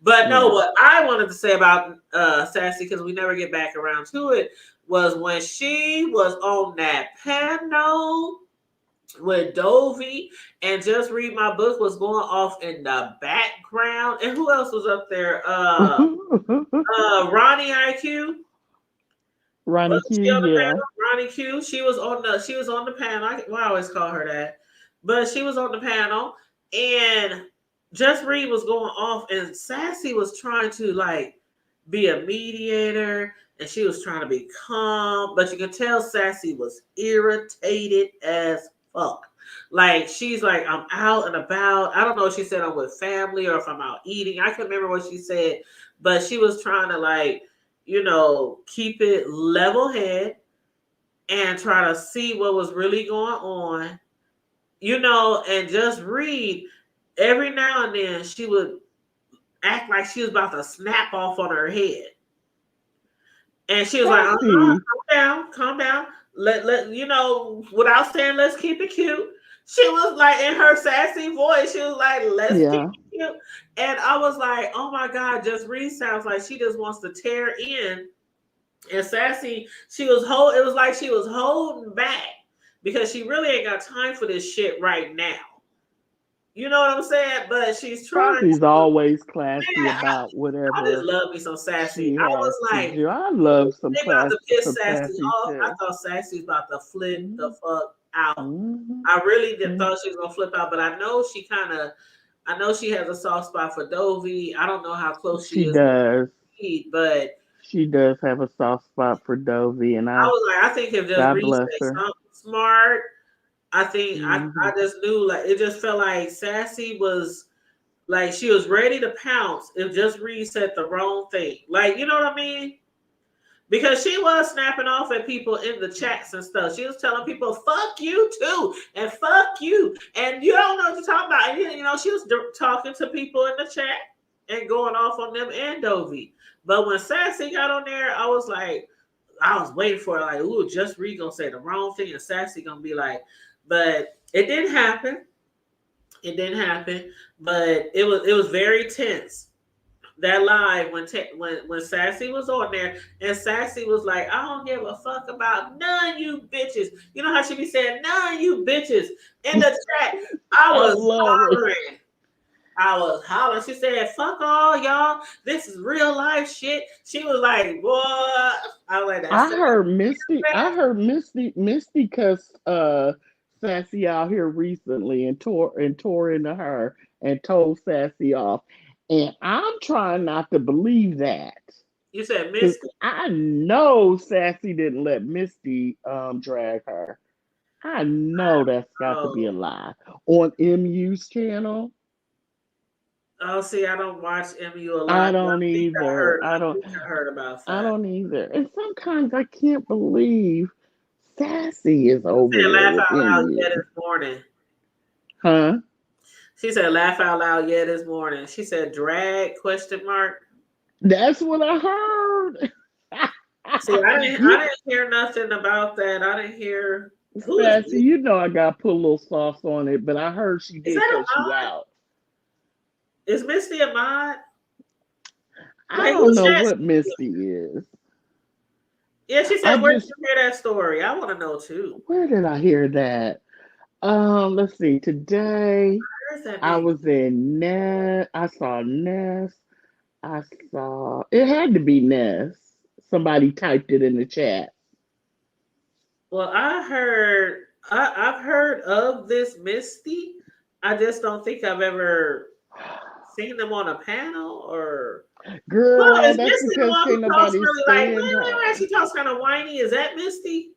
But no, Yeah. what I wanted to say about Sassy, because we never get back around to it, was when she was on that panel with Dovie and Just Read My Book was going off in the background. And who else was up there? Ronnie IQ. Ronnie Wasn't Q, she on the yeah. panel? Ronnie Q. She was on the panel. Well, I always call her that. But she was on the panel and Just Read was going off and Sassy was trying to like be a mediator and she was trying to be calm, but you could tell Sassy was irritated as fuck. Like she's like, I'm out and about. I don't know if she said I'm with family or if I'm out eating. I can't remember what she said, but she was trying to like, keep it level head and try to see what was really going on, and just read. Every now and then she would act like she was about to snap off on her head. And she was like, Sassy. calm down, calm down. Without saying let's keep it cute. She was like in her sassy voice, she was like, let's keep Yeah. it cute. And I was like, oh my God, Just Read sounds like she just wants to tear in. And Sassy, it was like she was holding back because she really ain't got time for this shit right now. You know what I'm saying? But she's trying Sassy's to, always classy man, about I just whatever love me some Sassy. she I has was to like, do. I love they about to piss some Sassy sassy off. I too. thought Sassy was about to flip the Mm-hmm. fuck out. Mm-hmm. I really did thought she was gonna flip out, but I know she has a soft spot for Dovie. I don't know how close she She is with does. Reed, but She does have a soft spot for Dovie, and I was like, I think if just God Reed bless say her. something smart, I think Hmm. I just knew like it just felt like Sassy was like she was ready to pounce if just Reed said the wrong thing. Like, you know what I mean? Because she was snapping off at people in the chats and stuff. She was telling people, fuck you too, and fuck you. And you don't know what you're talking about. And, she was talking to people in the chat and going off on them and Dovie. But when Sassy got on there, I was like, I was waiting for it, like, ooh, just Reed gonna say the wrong thing and Sassy gonna be like, but it didn't happen. It didn't happen. But it was very tense that live when Sassy was on there and Sassy was like, I don't give a fuck about none of you bitches. You know how she be saying none of you bitches in the chat. I I was love it. hollering. I was hollering. She said, fuck all y'all. This is real life shit. She was like, what? I was like, that's the I heard Misty cuss Sassy out here recently and tore into her and told Sassy off. And I'm trying not to believe that. You said Because Misty? I know Sassy didn't let Misty drag her. I know that's got to be a Oh. lie. On MU's channel, Oh, see, I don't watch MU a I lot, but don't either. I think I heard about I that. don't either. And sometimes I can't believe Sassy is over Said there laugh with out loud, yeah, MU. this morning. Huh? She said laugh out loud, yeah, this morning. She said drag question mark. That's what I heard. See, I didn't I you, didn't hear nothing about that. I didn't hear who is Sassy, you know I got to put a little sauce on it, but I heard she is did that a cuss you mod? out. Is Misty a mod? I Like who don't know says what Misty is. yeah, she I said, where did just, you hear that story? I want to know too. where did I hear that? Let's see. Today Where's that I name? was in Nest. I saw Nest. I saw it had to be Nest. Somebody typed it in the chat. Well, I've heard of this Misty. I just don't think I've ever seen them on a panel or well, Girl, is that's Misty the because one can't who talks nobody really like stand her. she talks kind of whiny? Is that Misty?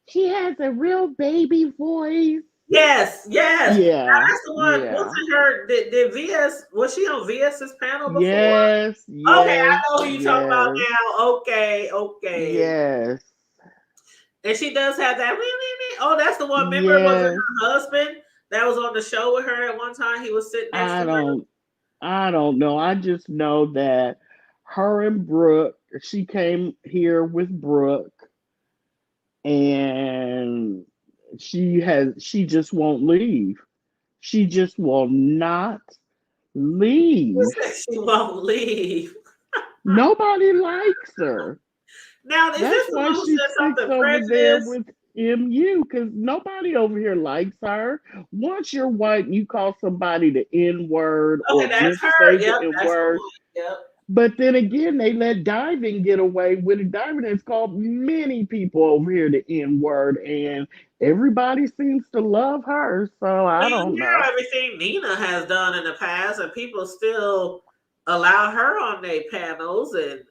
She has a real baby voice. Yes, yes. Now Yeah, that's the one. yeah. Wasn't her? Did VS was she on VS's panel before? Yes, Okay, I yes, know who you talking about yes, now. Okay, okay. yes, And she does have that. Oh, that's the one. Remember, was it yes. her husband that was on the show with her at one time? He was sitting next to I her. don't I don't know. I just know that her and Brooke, she came here with Brooke and she just won't leave. She just will not leave. She won't leave. Nobody likes her. Now, is That's this why illusion she sticks something over there prejudice? with MU, because nobody over here likes her. Once you're white and you call somebody the N word Okay, or that's her. missay the Yep, N that's the word, one. Yep. but then again, they let Diving get away with it. Diving has called many people over here the N word, and everybody seems to love her. So Well, I you don't hear know. everything Nina has done in the past, and people still allow her on their panels and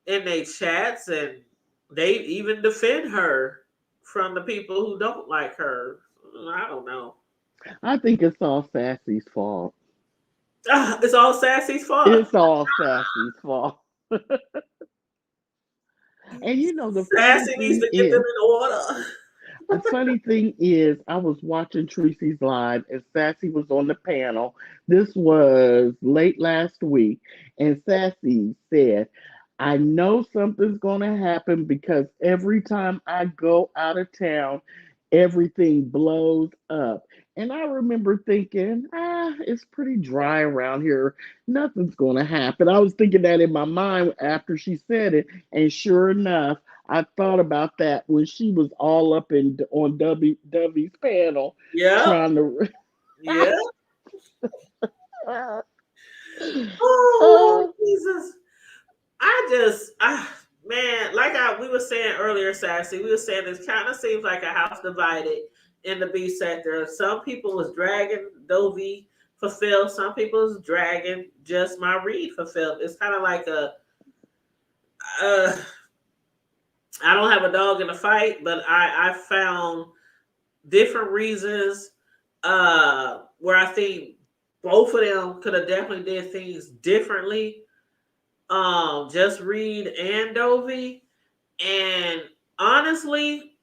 in their chats, and they even defend her from the people who don't like her. I don't know. I think it's all Sassy's fault. It's all Sassy's fault. It's all Sassy's fault. And the funny Sassy needs thing to get them is, in order. I was watching Tracy's live and Sassy was on the panel. This was late last week, and Sassy said, I know something's going to happen because every time I go out of town, everything blows up. And I remember thinking, it's pretty dry around here. Nothing's going to happen. I was thinking that in my mind after she said it. And sure enough, I thought about that when she was all up in on Dovie's panel Yep. trying to. Yep. uh, Oh, Jesus. Man, like we were saying earlier, Sassy, we were saying this kind of seems like a house divided in the B sector. Some people was dragging Dovie for Phil. Some people was dragging just my read for Phil. It's kind of like uh, I don't have a dog in the fight, but I found different reasons where I think both of them could have definitely did things differently. Just Read and Dovie. And honestly,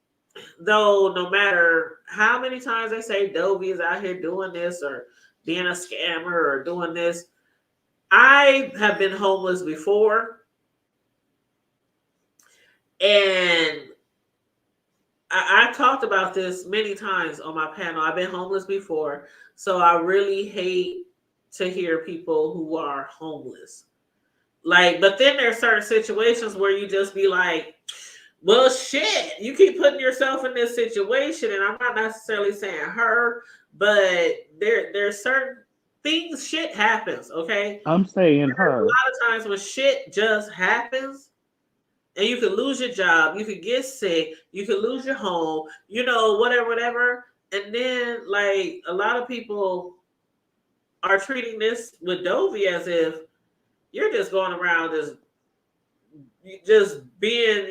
though, no matter how many times they say Dovie is out here doing this or being a scammer or doing this, I have been homeless before. And I talked about this many times on my panel. I've been homeless before. So I really hate to hear people who are homeless. Like, but then there's certain situations where you just be like, well, shit, you keep putting yourself in this situation, and I'm not necessarily saying her, but there's certain things, shit happens, okay? I'm saying There's a her. lot of times when shit just happens, and you could lose your job, you could get sick, you could lose your home, whatever, whatever. And then, like, a lot of people are treating this with Dovie as if you're just going around just being,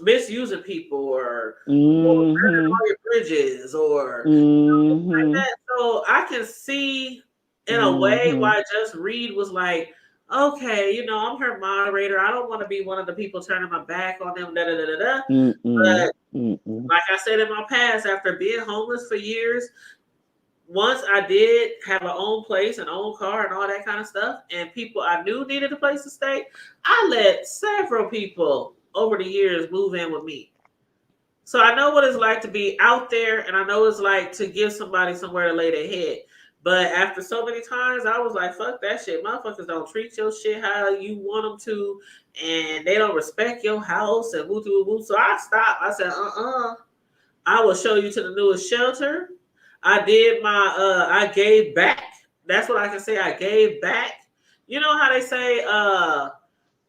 misusing people or burning Mm-hmm. all your bridges or like Mm-hmm. that. So I can see in a way Mm-hmm. why Just Read was like, okay, I'm her moderator. I don't want to be one of the people turning my back on them. Da, da, da, da, da. Mm-mm. But Mm-mm. like I said in my past, after being homeless for years, once I did have an own place, an own car, and all that kind of stuff, and people I knew needed a place to stay, I let several people over the years move in with me. So I know what it's like to be out there, and I know what it's like to give somebody somewhere to lay their head. But after so many times, I was like, fuck that shit. Motherfuckers don't treat your shit how you want them to, and they don't respect your house and woo woo woo. So I stopped. I said, I will show you to the newest shelter. I did I gave back. That's what I can say. I gave back. You know how they say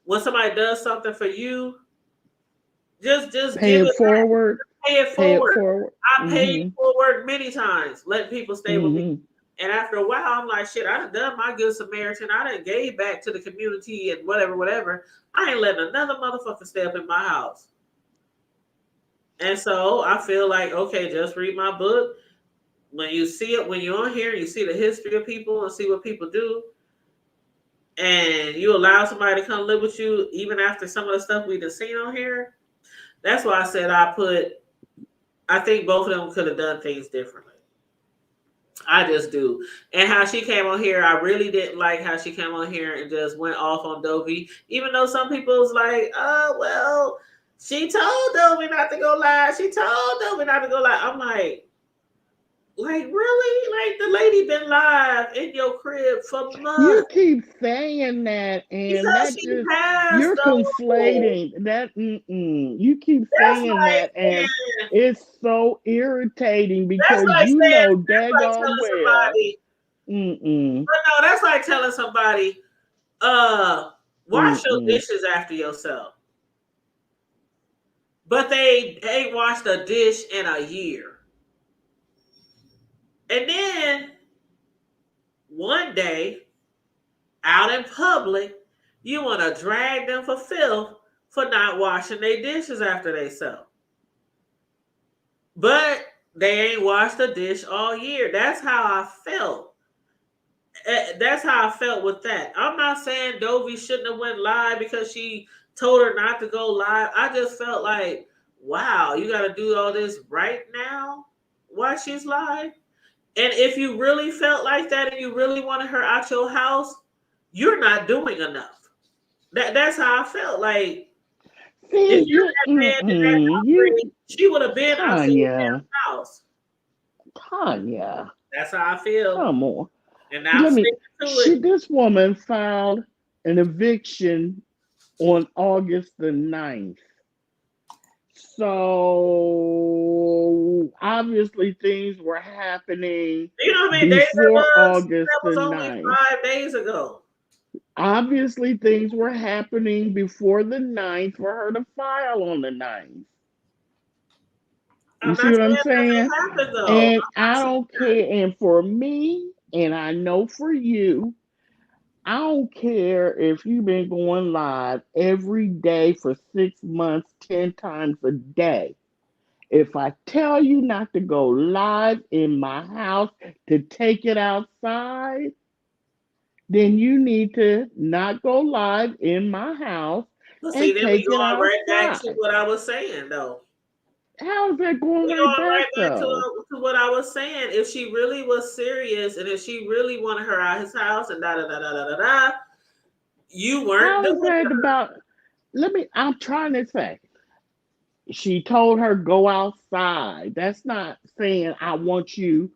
when somebody does something for you, just Pay give it it back. forward. Pay it Pay it forward. forward. I paid Mm-hmm. forward many times, letting people stay with me. Mm-hmm. And after a while, I'm like, shit, I done my good Samaritan. I done gave back to the community and whatever, whatever. I ain't letting another motherfucker stay up in my house. And so I feel like, okay, just read my book. When you see it, when you're on here, you see the history of people and see what people do, and you allow somebody to come live with you, even after some of the stuff we've seen on here. That's why I said I think both of them could have done things differently. I just do. And how she came on here, I really didn't like how she came on here and just went off on Dovie, even though some people was like, oh, well, she told Dovie not to go live. She told Dovie not to go live. I'm like, Like really? Like the lady been live in your crib for You months keep saying that, and because that she just passed you're though. conflating that. You keep That's saying like that, and saying it's so irritating that's because like you saying know that's like daggone telling well. somebody. Mm-mm, But no, that's like telling somebody, uh, wash your mm-mm. dishes after yourself. But they ain't washed a dish in a year. And then one day, out in public, you want to drag them for filth for not washing their dishes after they self. But they ain't washed a dish all year. That's how I felt. That's how I felt with that. I'm not saying Dovie shouldn't have went live because she told her not to go live. I just felt like, wow, you got to do all this right now while she's live. And if you really felt like that and you really wanted her out your house, you're not doing enough. That's how I felt. Like See, if you're that mad and that you, hungry, she would have been out your Tanya, damn house. Tanya, That's how I feel, come on. and I'm Let me. sticking to it. This woman filed an eviction on August the 9th. So obviously things were happening You know how many days that before was? August That the was only 9th. 5 days ago. Obviously things were happening before the 9th for her to file on the 9th. You I'm see not what I'm saying saying? nothing happened though. And I'm not I saying don't care. And for me, and I know for you, I don't care if you've been going live every day for 6 months, 10 times a day. If I tell you not to go live in my house, to take it outside, then you need to not go live in my house but see, and then we take it going right back to outside. what I was saying though. How is that going We right going back right back though? to what I was saying. If she really was serious and if she really wanted her out his house and da da da da da da da, you weren't How is doing that her. about? I'm trying to say, she told her go outside. That's not saying I want you.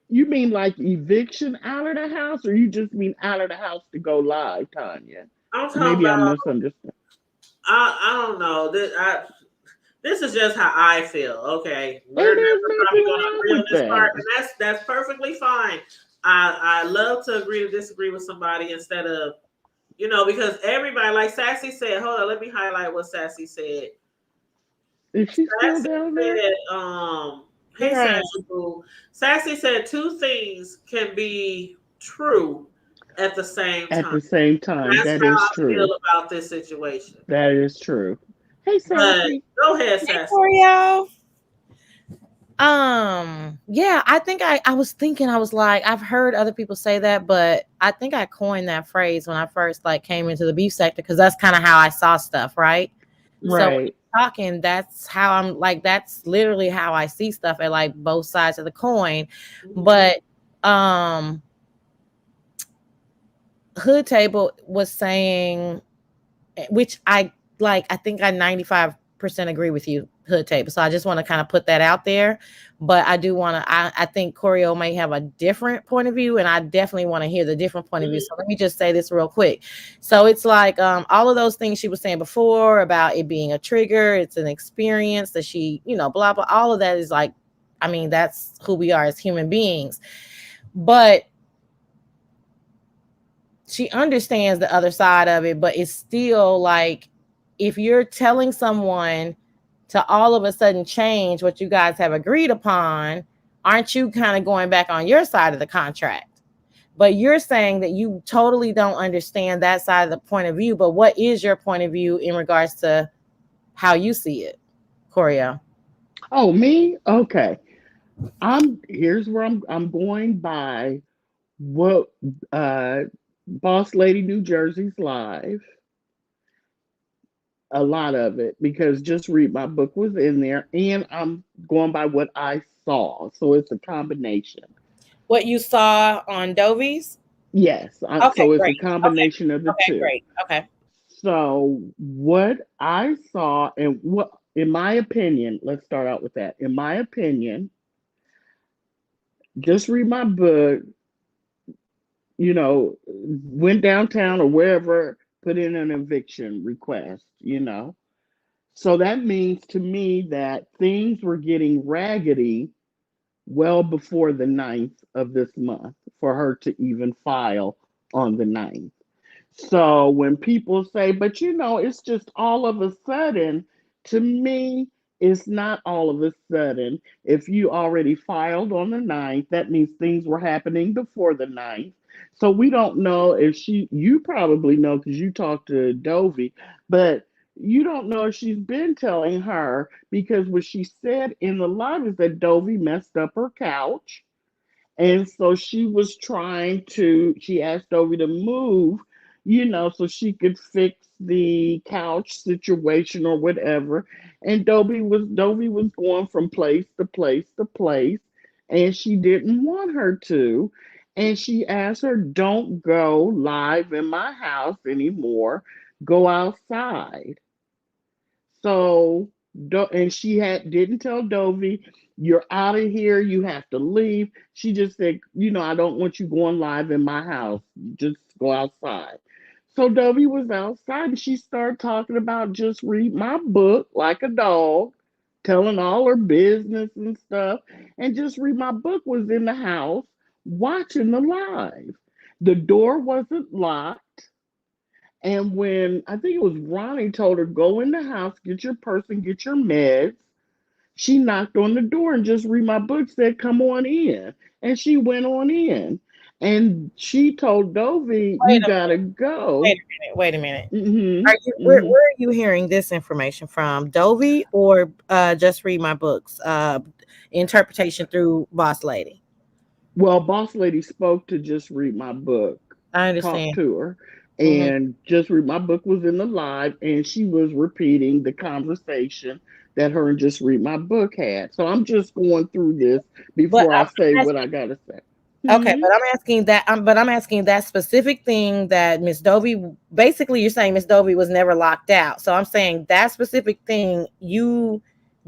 You mean like eviction out of the house, or you just mean out of the house to go live, Tanya? I'm talking Maybe I about. misunderstood. I don't know. This is just how I feel. Okay, we're And there's never probably nothing going to wrong agree on with this part, that. and that's perfectly fine. I love to agree to disagree with somebody instead of because everybody, like Sassy said. Hold on, let me highlight what Sassy said. Is she still Sassy down there? said, "Hey Here I Sassy am. boo." Sassy said two things can be true at the same At time. the same time, That's that how is I true. feel about this situation. That is true. Hey, But Sassy. go ahead, Hey, Sassy. Oreo. Yeah, I think I was thinking, I was like, I've heard other people say that, but I think I coined that phrase when I first like came into the beef sector because that's kind of how I saw stuff, right? So when Right. you're talking, that's how I'm like, that's literally how I see stuff at like both sides of the coin. Mhm. But um Hood Table was saying, which I like, I think I 95% agree with you, Hood Table. So I just want to kind of put that out there. But I do want to, I think Corio may have a different point of view, and I definitely want to hear the different point of view. So let me just say this real quick. So it's like all of those things she was saying before about it being a trigger, it's an experience that she, blah, blah, all of that is like, I mean, that's who we are as human beings. But she understands the other side of it, but it's still like if you're telling someone to all of a sudden change what you guys have agreed upon, aren't you kind of going back on your side of the contract? But you're saying that you totally don't understand that side of the point of view. But what is your point of view in regards to how you see it, Corio? Oh, me? Okay. Here's where I'm going by what uh Boss Lady New Jersey's live, a lot of it, because Just Read My Book was in there, and I'm going by what I saw. So it's a combination. What you saw on Dovie's? Yes, Okay, so it's a great. Okay, combination of the okay, two. great. Okay. So what I saw, and in my opinion, let's start out with that. In my opinion, Just Read My Book, went downtown or wherever, put in an eviction request. So that means to me that things were getting raggedy well before the 9th of this month for her to even file on the 9th. So when people say, but it's just all of a sudden, to me, it's not all of a sudden. If you already filed on the 9th, that means things were happening before the 9th. So we don't know if you probably know because you talked to Dovie, but you don't know if she's been telling her because what she said in the live is that Dovie messed up her couch. And so she asked Dovie to move, so she could fix the couch situation or whatever. And Dovie was going from place to place to place, and she didn't want her to. And she asked her, don't go live in my house anymore. Go outside. So, and she didn't tell Dovie, you're out of here, you have to leave. She just said, I don't want you going live in my house. Just go outside. So Dovie was outside and she started talking about just read my book like a dog, telling all her business and stuff. And just read my book was in the house watching the live. The door wasn't locked. And when I think it was Ronnie told her, go in the house, get your purse and get your meds, she knocked on the door and just read my book, said, come on in. And she went on in. And she told Dovie, Wait you a gotta minute. go. Wait a minute. Hmm. Are you Hmm. where are you hearing this information from? Dovie or Just Read My Books? Interpretation through Boss Lady. Well, Boss Lady spoke to Just Read My Book, I talked understand. to her, Hmm. and Just Read My Book was in the live, and she was repeating the conversation that her and Just Read My Book had. So I'm just going through this But before I say I'm what I asking, gotta say. okay, Hmm. but I'm asking that specific thing that Miss Dovie. Basically, you're saying Miss Dovie was never locked out. So I'm saying that specific thing you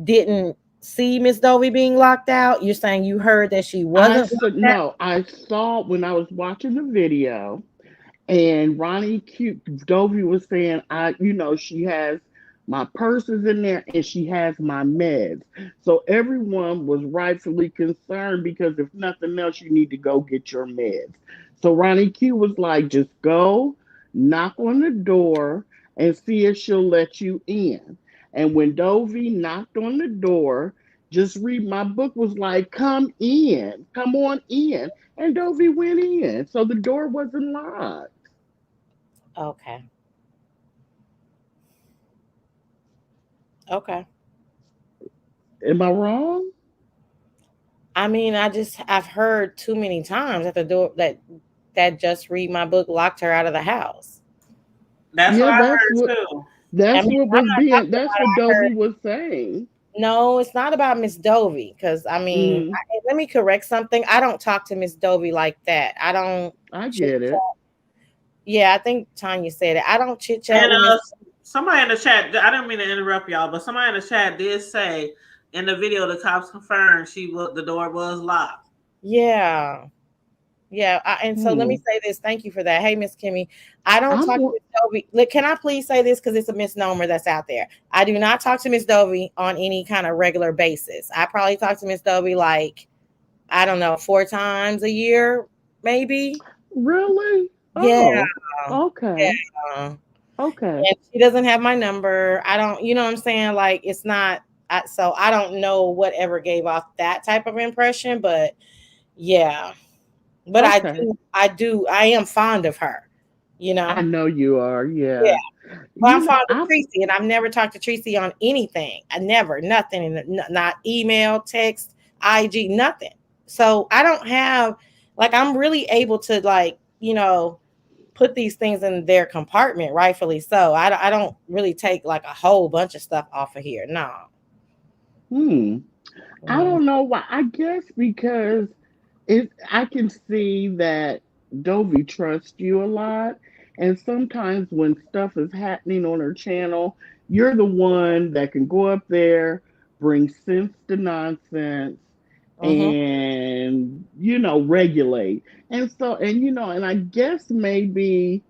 didn't see Miss Dovie being locked out. You're saying you heard that she I wasn't said locked out. no. I saw when I was watching the video. And Ronnie Q Dovie was saying, she has my purses in there and she has my meds. So everyone was rightfully concerned because if nothing else, you need to go get your meds. So Ronnie Q was like, just go, knock on the door, and see if she'll let you in. And when Dovie knocked on the door, just read my book was like, come in, come on in. And Dovie went in. So the door wasn't locked. Okay. Okay. Am I wrong? I mean, I've heard too many times at the door that Just Read My Book locked her out of the house. That's what Yeah, I that's heard what too. I that's mean, what I'm was not being talking that's about what I heard. Dovie was saying. No, it's not about Miss Dovie because I mean, Mm, let me correct something. I don't talk to Miss Dovie like that. I don't I chit get it. chat. Yeah, I think Tanya said it. I don't chit chat And with Miss. somebody in the chat, I didn't mean to interrupt y'all, but somebody in the chat did say in the video the cops confirmed the door was locked. Yeah, yeah. And so let me Hmm. say this. Thank you for that. Hey, Miss Kimmy, I don't I'm talk to wa- Miss Dovie. Look, can I please say this because it's a misnomer that's out there? I do not talk to Miss Dovie on any kind of regular basis. I probably talk to Miss Dovie like I don't know 4 times a year, maybe. really? Yeah, Oh, okay. yeah. Okay. And she doesn't have my number. I don't, you know what I'm saying? Like it's not. So I don't know whatever gave off that type of impression, but yeah. But Okay. I am fond of her. You I know. know you are. Yeah. Yeah. Well, I'm You know, fond of I Tracy, and I've never talked to Tracy on anything. I never, nothing, not email, text, IG, nothing. So I don't have, like, I'm really able to, like, put these things in their compartment, rightfully so. I don't really take like a whole bunch of stuff off of here. No. hmm. I Mhm. don't know why. I guess because I can see that Dovie trusts you a lot. And sometimes when stuff is happening on her channel, you're the one that can go up there, bring sense to nonsense, and regulate. And so, and I guess maybe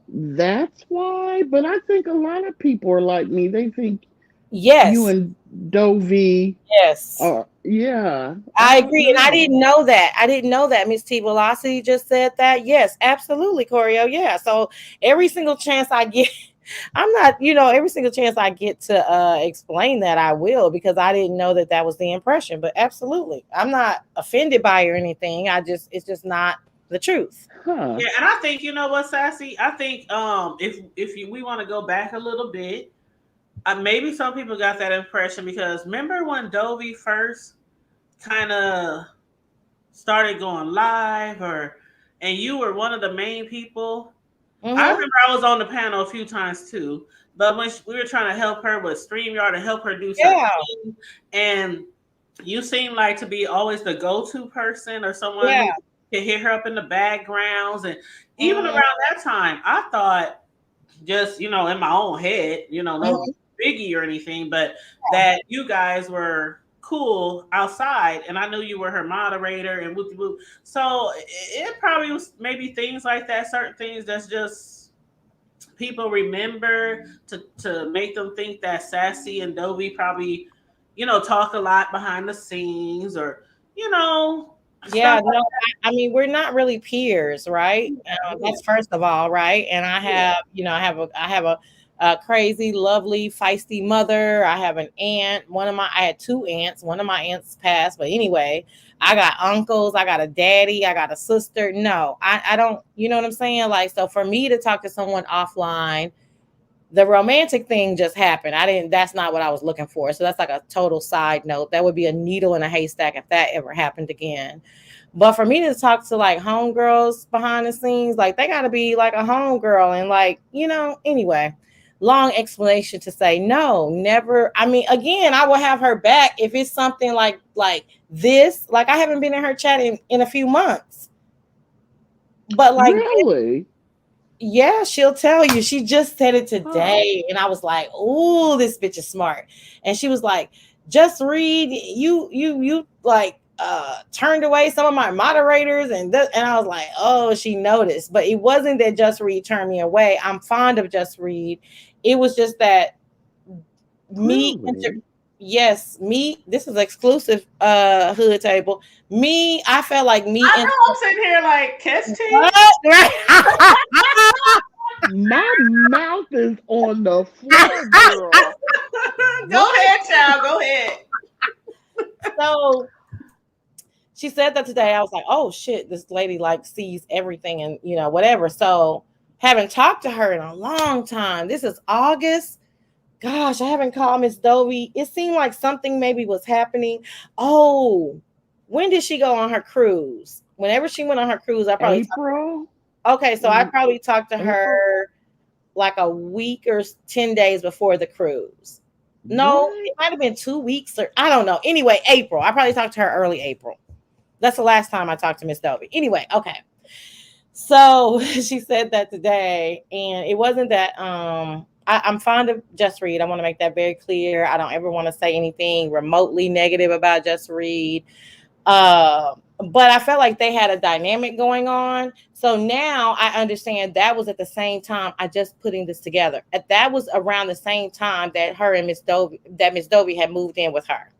that's why, but I think a lot of people are like me. They think you Yes. and Dovie Yes. are, yeah, I I don't agree. And I know. didn't know that. I didn't know that. Miss T Velocity just said that. Yes, absolutely, Choreo. Yeah. So every single chance I get, I'm not, every single chance I get to explain that, I will, because I didn't know that that was the impression. But absolutely, I'm not offended by it or anything. It's just not the truth. Huh. Yeah, and I think you know what, Sassy. I think we want to go back a little bit, maybe some people got that impression because remember when Dovie first kind of started going live, and you were one of the main people. I Mm-hmm. remember I was on the panel a few times too, but when we were trying to help her with StreamYard and help her do certain Yeah. things, and you seem like to be always the go-to person or someone Yeah. who can hear her up in the backgrounds. And even Mm-hmm. around that time, I thought just, in my own head, no Mm-hmm. biggie or anything, but that you guys were cool outside and I knew you were her moderator and whoop whoop. So it probably was maybe things like that, certain things that's just people remember to make them think that Sassy and Dovie probably, talk a lot behind the scenes or, stuff Yeah, no, I mean, we're not really peers, right? like That's first of all, right? And I yeah. have, I have a crazy, lovely, feisty mother. I have an aunt. I had two aunts. One of my aunts passed, but anyway, I got uncles. I got a daddy. I got a sister. No, I don't. You know what I'm saying? Like, so for me to talk to someone offline, the romantic thing just happened. That's not what I was looking for. So that's like a total side note. That would be a needle in a haystack if that ever happened again. But for me to talk to like homegirls behind the scenes, like they got to be like a homegirl. And like, anyway, long explanation to say no, never. I mean, again, I will have her back if it's something like this. Like I haven't been in her chat in a few months. But like, Really? yeah, she'll tell you. She just said it Huh. today. And I was like, oh, this bitch is smart. And she was like, just read. You like turned away some of my moderators. And I was like, oh, she noticed. But it wasn't that Just Read turned me away. I'm fond of Just Read. It was just that me Really? yes, me, this is exclusive hood table. Me, I felt like me I and know I'm sitting here like catch tea. what? Right? My mouth is on the floor, girl. Go What? ahead, child. Go ahead. So she said that today. I was like, oh shit, this lady like sees everything and whatever. So haven't talked to her in a long time. This is August. Gosh, I haven't called Miss Dovie. It seemed like something maybe was happening. Oh, when did she go on her cruise? Whenever she went on her cruise, I probably April? okay. So I probably talked to April? her like a week or 10 days before the cruise. No, What? it might have been 2 weeks or I don't know. Anyway, April. I probably talked to her early April. That's the last time I talked to Miss Dovie. Anyway, okay. So she said that today, and it wasn't that I'm fond of Just Read. I want to make that very clear. I don't ever want to say anything remotely negative about Just Read. But I felt like they had a dynamic going on. So now I understand that was at the same time I just putting this together. That was around the same time that her and Miss Dovie had moved in with her.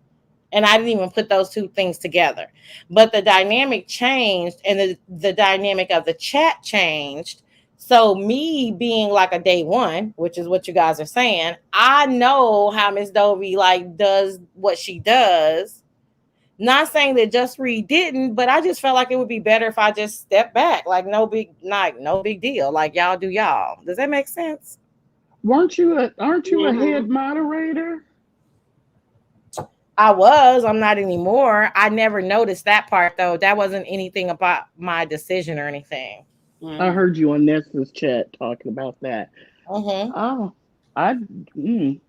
And I didn't even put those two things together. But the dynamic changed and the dynamic of the chat changed. So me being like a day one, which is what you guys are saying, I know how Miss Dovie like does what she does. Not saying that Just Read didn't, but I just felt like it would be better if I just step back. Like no big deal. Like y'all do y'all. Does that make sense? Aren't you a Mm-hmm. head moderator? I was. I'm not anymore. I never noticed that part though. That wasn't anything about my decision or anything. I Mm-hmm. heard you on Nessa's chat talking about that. Mm-hmm. Oh, I mm,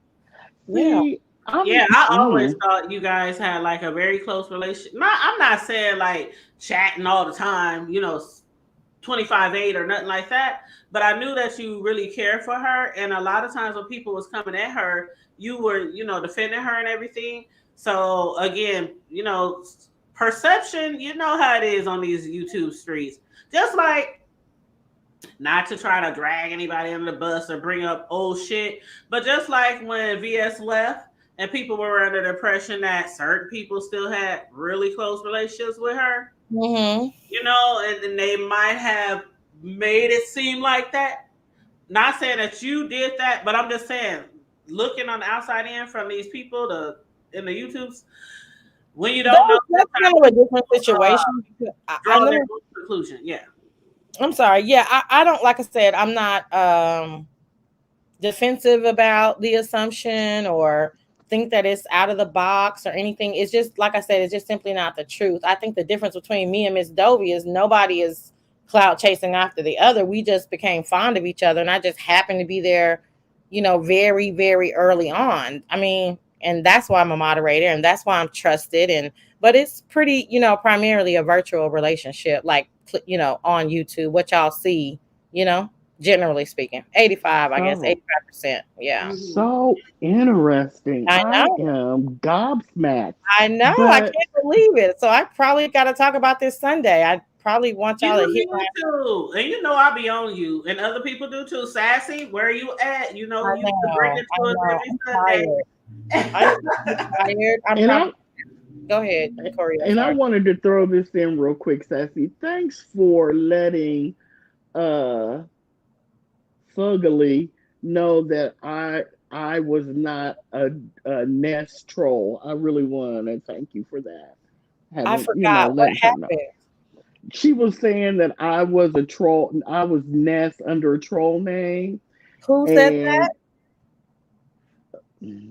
Yeah. see. Yeah, I always thought you guys had like a very close relationship. I'm not saying like chatting all the time, 25/8 or nothing like that. But I knew that you really cared for her, and a lot of times when people was coming at her, you were, defending her and everything. So again, perception, you know how it is on these YouTube streets. Just like, not to try to drag anybody under the bus or bring up old shit, but just like when VS left and people were under the impression that certain people still had really close relationships with her, you know, and they might have made it seem like that. Not saying that you did that, but I'm just saying, looking on the outside in from these people in the YouTubes, when you don't know, That's kind of a different situation. draw their own conclusion. Yeah. I'm sorry. Yeah, I don't, like I said, I'm not defensive about the assumption or think that it's out of the box or anything. It's just, like I said, it's just simply not the truth. I think the difference between me and Miss Dovie is nobody is clout chasing after the other. We just became fond of each other, and I just happened to be there, you know, very, very early on. I mean, and that's why I'm a moderator, and that's why I'm trusted. But it's pretty, you know, primarily a virtual relationship, like, you know, on YouTube, what y'all see, you know, generally speaking, 85, I guess, 85%. Yeah. So interesting. I I know. am gobsmacked. I know. I can't believe it. So I probably got to talk about this Sunday. I probably want y'all to hear too. And you know I'll be on you, and other people do too. Sassy, where are you at? You know, you can bring it to us every Sunday. I'm tired. Go ahead, Corey. And I wanted to throw this in real quick, Sassy. Thanks for letting Fugly know that I was not a Nest troll. I really want to thank you for that. I forgot what happened. She was saying that I was a troll. I was Nest under a troll name. Who said that?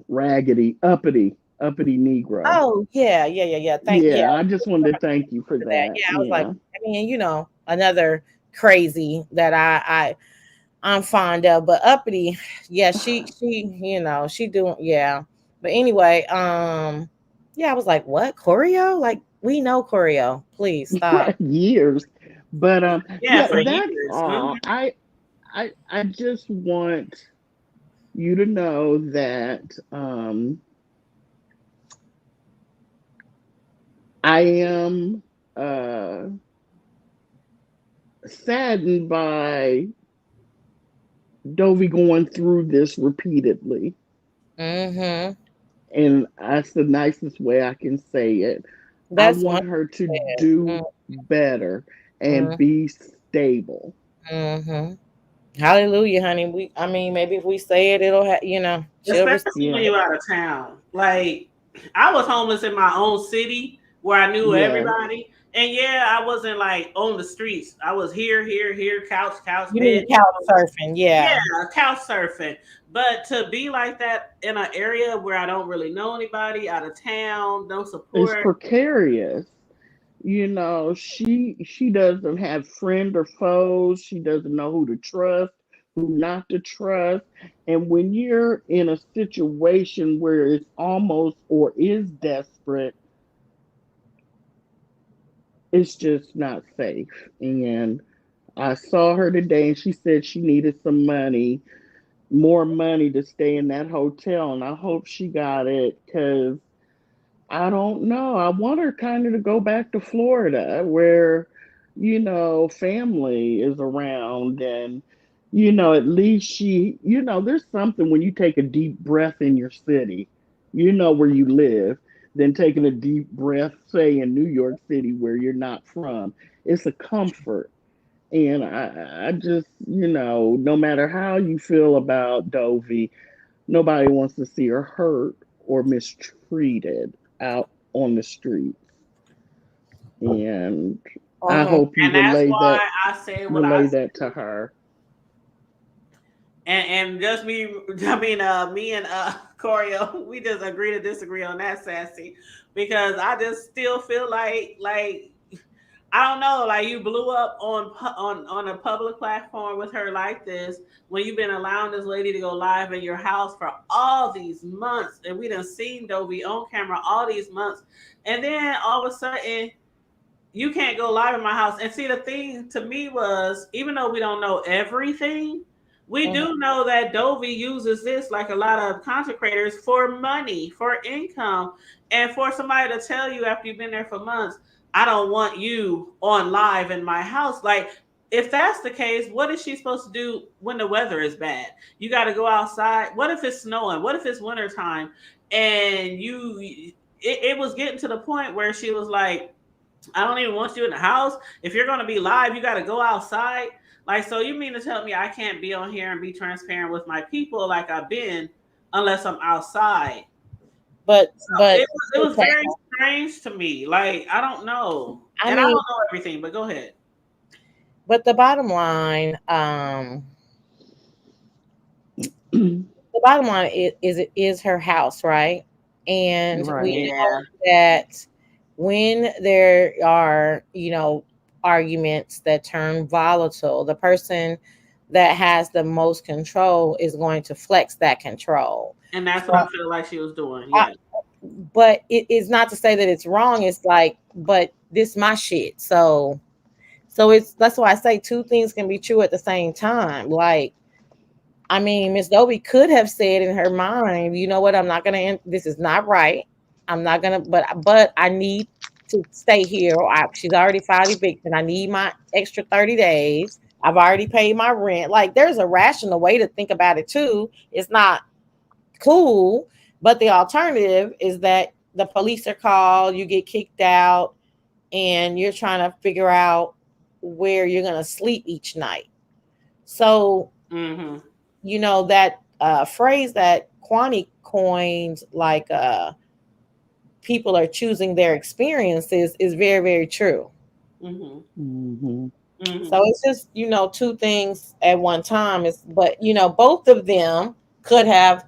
Raggedy, uppity Negro. Oh, yeah. Thank you. Yeah, I just wanted to thank you for that. Yeah, I was like, I mean, you know, another crazy that I'm fond of, but uppity, yeah, she, you know, she doing, yeah. But anyway, yeah, I was like, what, choreo? Like, we know choreo. Please stop. Years, but yeah, that's years. all. I just want you to know that I am saddened by Dovie going through this repeatedly. And that's the nicest way I can say it. I want her to do better and be stable. Hallelujah, honey. I mean, maybe if we say it, it'll you know. Especially when you're out of town. Like, I was homeless in my own city where I knew everybody. And yeah, I wasn't like on the streets. I was here, couch, you bed. Couch surfing, yeah. Yeah, couch surfing. But to be like that in an area where I don't really know anybody, out of town, no support. It's precarious. You know, she doesn't have friend or foes. She doesn't know who to trust, who not to trust. And when you're in a situation where it's almost or is desperate, it's just not safe. And I saw her today and she said she needed some money, more money to stay in that hotel. And I hope she got it, because I don't know. I want her kind of to go back to Florida where, you know, family is around, and, you know, at least she, you know, there's something when you take a deep breath in your city, you know, where you live, than taking a deep breath, say, in New York City where you're not from. It's a comfort. And I just, you know, no matter how you feel about Dovie, nobody wants to see her hurt or mistreated out on the streets. And I hope you relay that to her. And just me, I mean, me and Choreo, we just agree to disagree on that, Sassy, because I just still feel like I don't know, like you blew up on a public platform with her like this when you've been allowing this lady to go live in your house for all these months, and we done seen Dovie on camera all these months, and then all of a sudden you can't go live in my house. And see, the thing to me was, even though we don't know everything, We do know that Dovie uses this, like a lot of content creators, for money, for income, and for somebody to tell you after you've been there for months, I don't want you on live in my house. Like, if that's the case, what is she supposed to do when the weather is bad? You got to go outside. What if it's snowing? What if it's wintertime? And it was getting to the point where she was like, I don't even want you in the house. If you're going to be live, you got to go outside. Like, so you mean to tell me I can't be on here and be transparent with my people like I've been unless I'm outside? But it was very strange to me. Like, I don't know. I don't know everything, but go ahead. But the bottom line, it is her house, right? And we know that when there are, arguments that turn volatile, the person that has the most control is going to flex that control. And that's what I feel like she was doing. Yeah. But it is not to say that it's wrong. It's like, but this my shit. So that's why I say two things can be true at the same time. Like, I mean, Miss Dovie could have said in her mind, you know what, I'm not gonna this is not right. I'm not gonna, but I need to stay here. She's already filed eviction. I need my extra 30 days. I've already paid my rent. Like, there's a rational way to think about it too. It's not cool, but the alternative is that the police are called, you get kicked out, and you're trying to figure out where you're going to sleep each night. So, that phrase that Kwani coined, like, people are choosing their experiences, is very, very true. So it's just, two things at one time. But both of them could have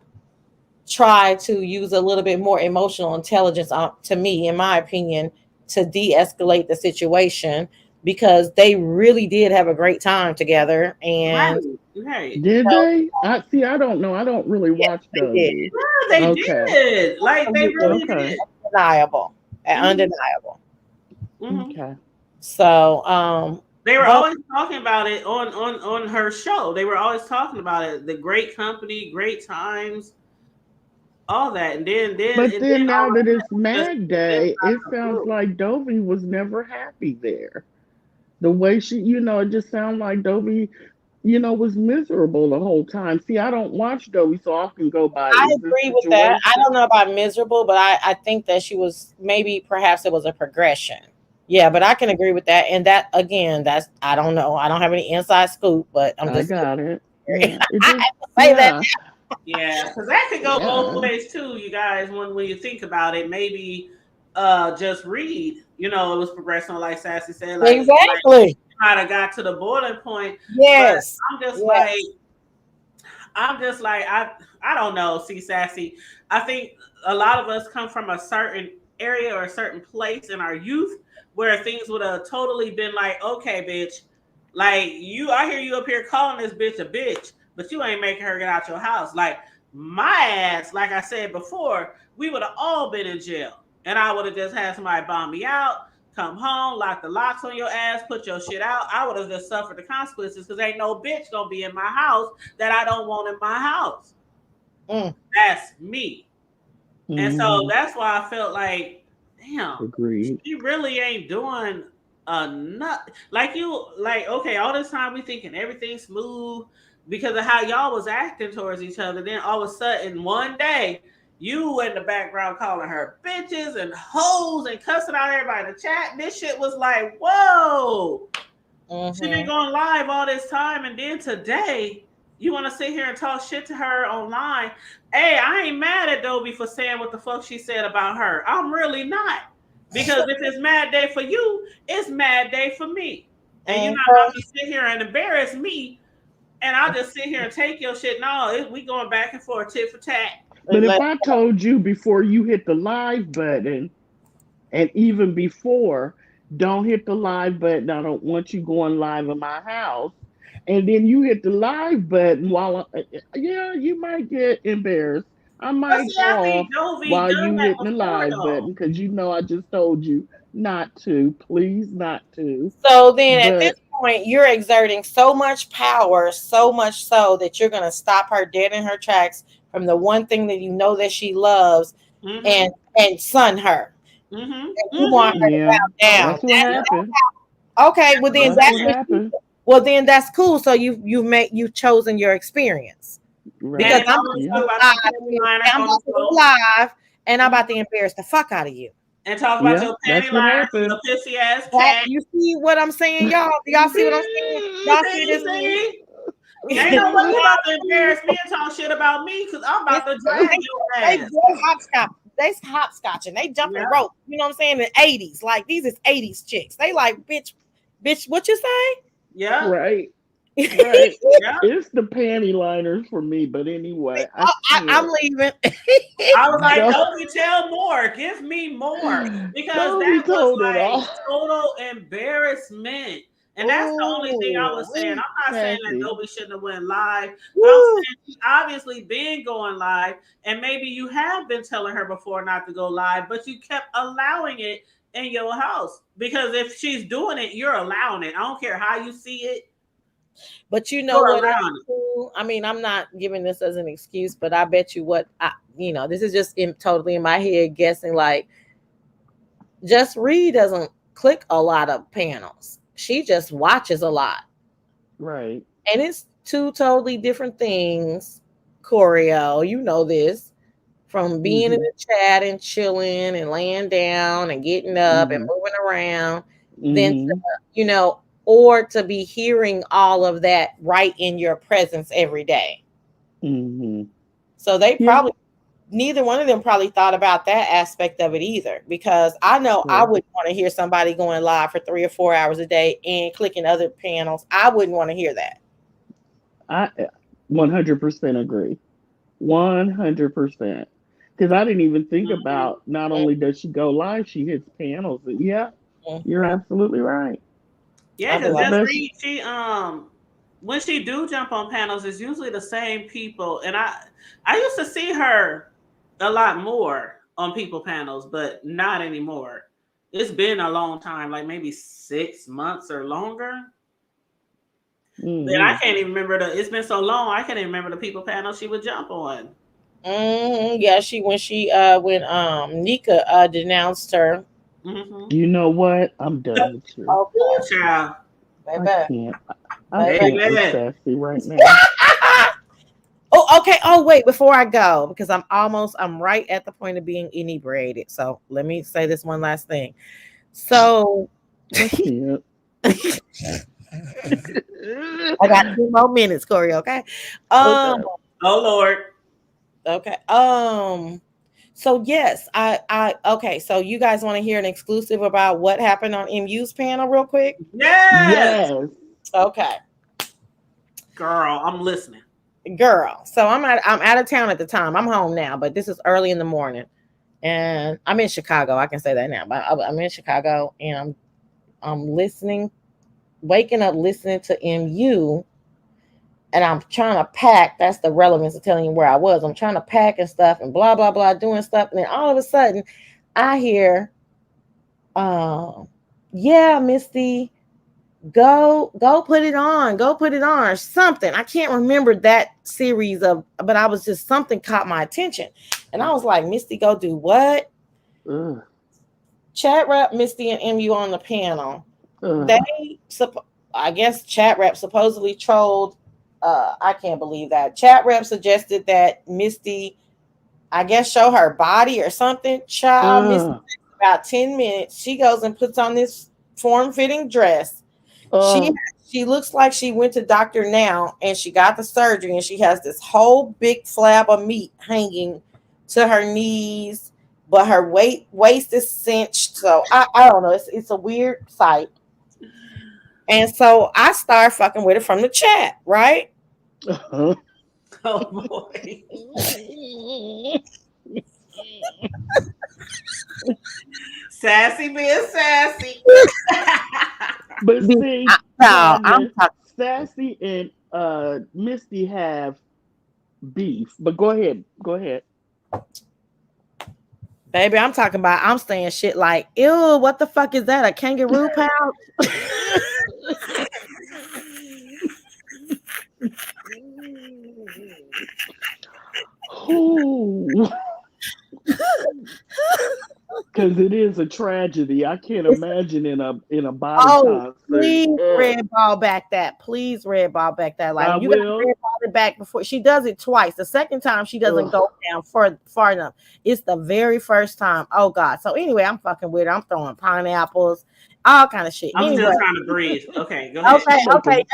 tried to use a little bit more emotional intelligence, to me, in my opinion, to de-escalate the situation, because they really did have a great time together. And did they? I don't know. I don't really watch those. Yeah, they did. Like, they really did. Undeniable. Undeniable. Okay. So they were always talking about it on her show. They were always talking about it. The great company, great times, all that. And then now that it's Mad Day, it sounds like Dovie was never happy there. The way she, it just sounds like Dovie, was miserable the whole time. See, I don't watch Dovie, so I can go by. I agree with that. I don't know about miserable, but I think that she was, perhaps it was a progression. Yeah, but I can agree with that. And that, again, I don't know. I don't have any inside scoop, but I got it. Yeah. I have to say that. Yeah, because that could go both ways too, you guys. When you think about it, maybe just read. It was progressing, like Sassy said. Like, exactly. Might have got to the boiling point. Yes. But I'm just like, I don't know. See, Sassy, I think a lot of us come from a certain area or a certain place in our youth where things would have totally been like, okay, bitch, like, I hear you up here calling this bitch a bitch, but you ain't making her get out your house. Like, my ass, like I said before, we would have all been in jail. And I would have just had somebody bomb me out, come home, lock the locks on your ass, put your shit out. I would have just suffered the consequences, because ain't no bitch gonna be in my house that I don't want in my house. That's me. And so that's why I felt like, damn, agreed. She really ain't doing enough. Like, okay, all this time we thinking everything's smooth because of how y'all was acting towards each other. Then all of a sudden, one day, you in the background calling her bitches and hoes and cussing out everybody in the chat. This shit was like, whoa. She been going live all this time, and then today, you want to sit here and talk shit to her online. Hey, I ain't mad at Dovie for saying what the fuck she said about her. I'm really not. Because if it's Mad Day for you, it's Mad Day for me. And you're not going to sit here and embarrass me, and I'll just sit here and take your shit. No, we going back and forth, tit for tat. But if I told you before you hit the live button, and even before, don't hit the live button, I don't want you going live in my house, and then you hit the live button you might get embarrassed. I might fall while you hitting the live button, because I just told you not to. Please, not to. So then at this point, you're exerting so much power, so much so that you're going to stop her dead in her tracks from the one thing that you know that she loves, and son her. And you want her to bow down. That's what happened. Okay, well then That's what happened. well then that's cool. So you've chosen your experience. Right. Because I'm about to go live and I'm about to embarrass the fuck out of you. And talk about your panty liner from the pissy ass cat. You see what I'm saying, y'all? Do y'all see what I'm saying? Y'all see this? Ain't nobody about to embarrass me and talk shit about me because I'm about to drag your ass. They hopscotching. They jumping rope. You know what I'm saying? In the 80s. Like, these is 80s chicks. They like, bitch, what you say? Yeah. Right. Right. Yeah. It's the panty liners for me, but anyway, I'm leaving. I was like, Dovie, tell more. Give me more. Because that was like total embarrassment. And that's the only thing I was saying. I'm not saying that Dovie shouldn't have went live. But I'm saying she's obviously been going live. And maybe you have been telling her before not to go live, but you kept allowing it in your house. Because if she's doing it, you're allowing it. I don't care how you see it. But you know what? I mean, I'm not giving this as an excuse, but I bet you this is just totally in my head guessing. Like, Just Read doesn't click a lot of panels. She just watches a lot. Right. And it's two totally different things. Choreo, you know this, from being in the chat and chilling and laying down and getting up and moving around, then or to be hearing all of that right in your presence every day. So they probably, neither one of them probably thought about that aspect of it either, because I know I wouldn't want to hear somebody going live for 3 or 4 hours a day and clicking other panels. I wouldn't want to hear that. I 100% agree. 100%. Because I didn't even think about, not only does she go live, she hits panels. Yeah, you're absolutely right. Yeah, because Just Read, she when she do jump on panels, it's usually the same people. And I used to see her a lot more on people panels, but not anymore. It's been a long time, like maybe 6 months or longer. And I can't even remember it's been so long, I can't even remember the people panel she would jump on. Yeah, when Nika denounced her. You know what? I'm done with you. Okay. Child. I can't. I can't with Sassy right now. Oh, okay. Oh, wait, before I go, because I'm right at the point of being inebriated. So let me say this one last thing. So I got 2 more minutes, Corey. Okay. Oh Lord. Okay. So yes, okay. So you guys want to hear an exclusive about what happened on MU's panel real quick? Yes. Okay. Girl, I'm listening. Girl. So I'm out of town at the time. I'm home now, but this is early in the morning. And I'm in Chicago. I can say that now. But I'm in Chicago and I'm waking up listening to MU. And I'm trying to pack. That's the relevance of telling you where I was. I'm trying to pack and stuff and blah, blah, blah, doing stuff. And then all of a sudden, I hear, yeah, Misty, go put it on. Go put it on or something. I can't remember that series but I was just, something caught my attention. And I was like, Misty, go do what? Chat Rep, Misty, and MU on the panel. I guess Chat Rep supposedly trolled. I can't believe that. Chat Rep suggested that Misty, I guess, show her body or something. Child, Misty takes about 10 minutes. She goes and puts on this form-fitting dress. She looks like she went to Dr. Now and she got the surgery, and she has this whole big flab of meat hanging to her knees, but her waist is cinched. So I don't know. It's a weird sight. And so I start fucking with it from the chat, right? Oh boy. Sassy being sassy. But see, Sassy and Misty have beef. But go ahead. Baby, I'm saying shit like, ew, what the fuck is that? A kangaroo pouch? Oh, because it is a tragedy. I can't imagine in a body concert. Please red ball back that. Please red ball back that. Like I you got will. to red ball it back before she does it twice. The second time she doesn't go down far enough. It's the very first time. Oh God. So anyway, I'm fucking with her. I'm throwing pineapples, all kind of shit. I'm anyway. still trying to breathe. Okay, go ahead. Okay.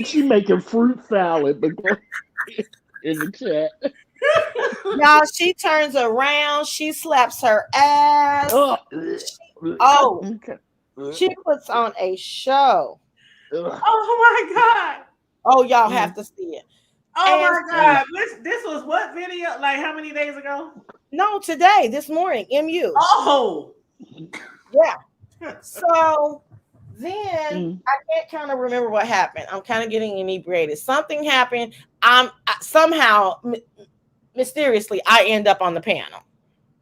She making fruit salad, but go in the chat. Y'all, she turns around, she slaps her ass. She puts on a show. Oh my God. Oh, y'all have to see it. Oh my God. This was what video? Like how many days ago? No, today, this morning, MU. Oh. Yeah. So then I can't kind of remember what happened. I'm kind of getting inebriated. Something happened. Somehow mysteriously I end up on the panel.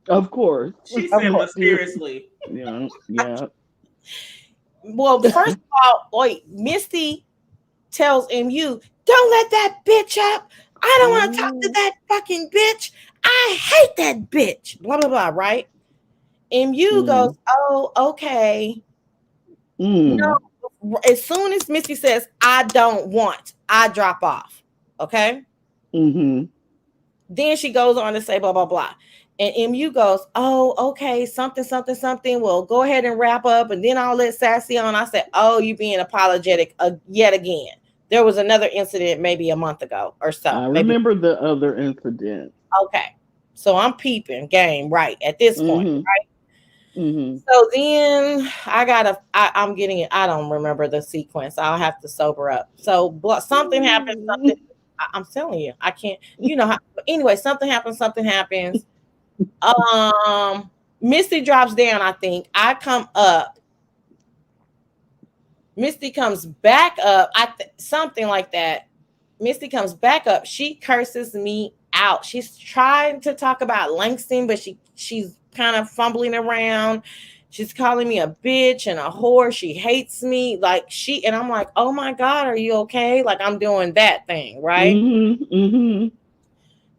Of course. She said mysteriously. Yeah. Well, first of all, wait, Misty tells MU, don't let that bitch up. I don't want to talk to that fucking bitch. I hate that bitch. Blah, blah, blah, right? MU goes, oh, okay. No, as soon as Misty says, I don't want, I drop off. Okay? Then she goes on to say, blah, blah, blah. And MU goes, oh, okay, something. Well, go ahead and wrap up, and then I'll let Sassy on. I said, oh, you being apologetic yet again. There was another incident maybe a month ago or so. I remember the other incident. Okay. So I'm peeping game right at this point, right? So then I'm getting it. I don't remember the sequence. I'll have to sober up. So something happens. I'm telling you, I can't, how, anyway, something happens. Misty drops down, I think. I come up. Misty comes back up. Something like that. Misty comes back up. She curses me out. She's trying to talk about Langston, but she's kind of fumbling around. She's calling me a bitch and a whore. She hates me. And I'm like, oh my God, are you okay? Like I'm doing that thing, right?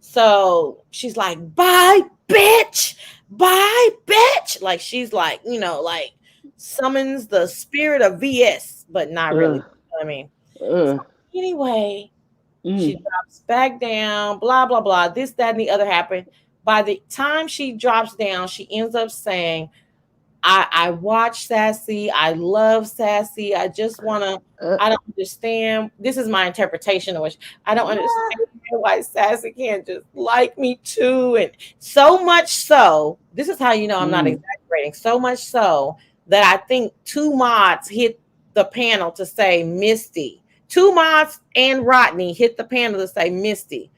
So she's like, bye, bitch. Bye, bitch. Like she's like, like summons the spirit of VS, but not really. You know what I mean? So anyway, she drops back down, blah, blah, blah. This, that, and the other happened. By the time she drops down, she ends up saying, I watch Sassy. I love Sassy. I just want to, I don't understand. This is my interpretation of it. I don't understand why Sassy can't just like me too. And so much so, this is how you know I'm not exaggerating. So much so that I think 2 mods hit the panel to say Misty. 2 mods and Rodney hit the panel to say, Misty,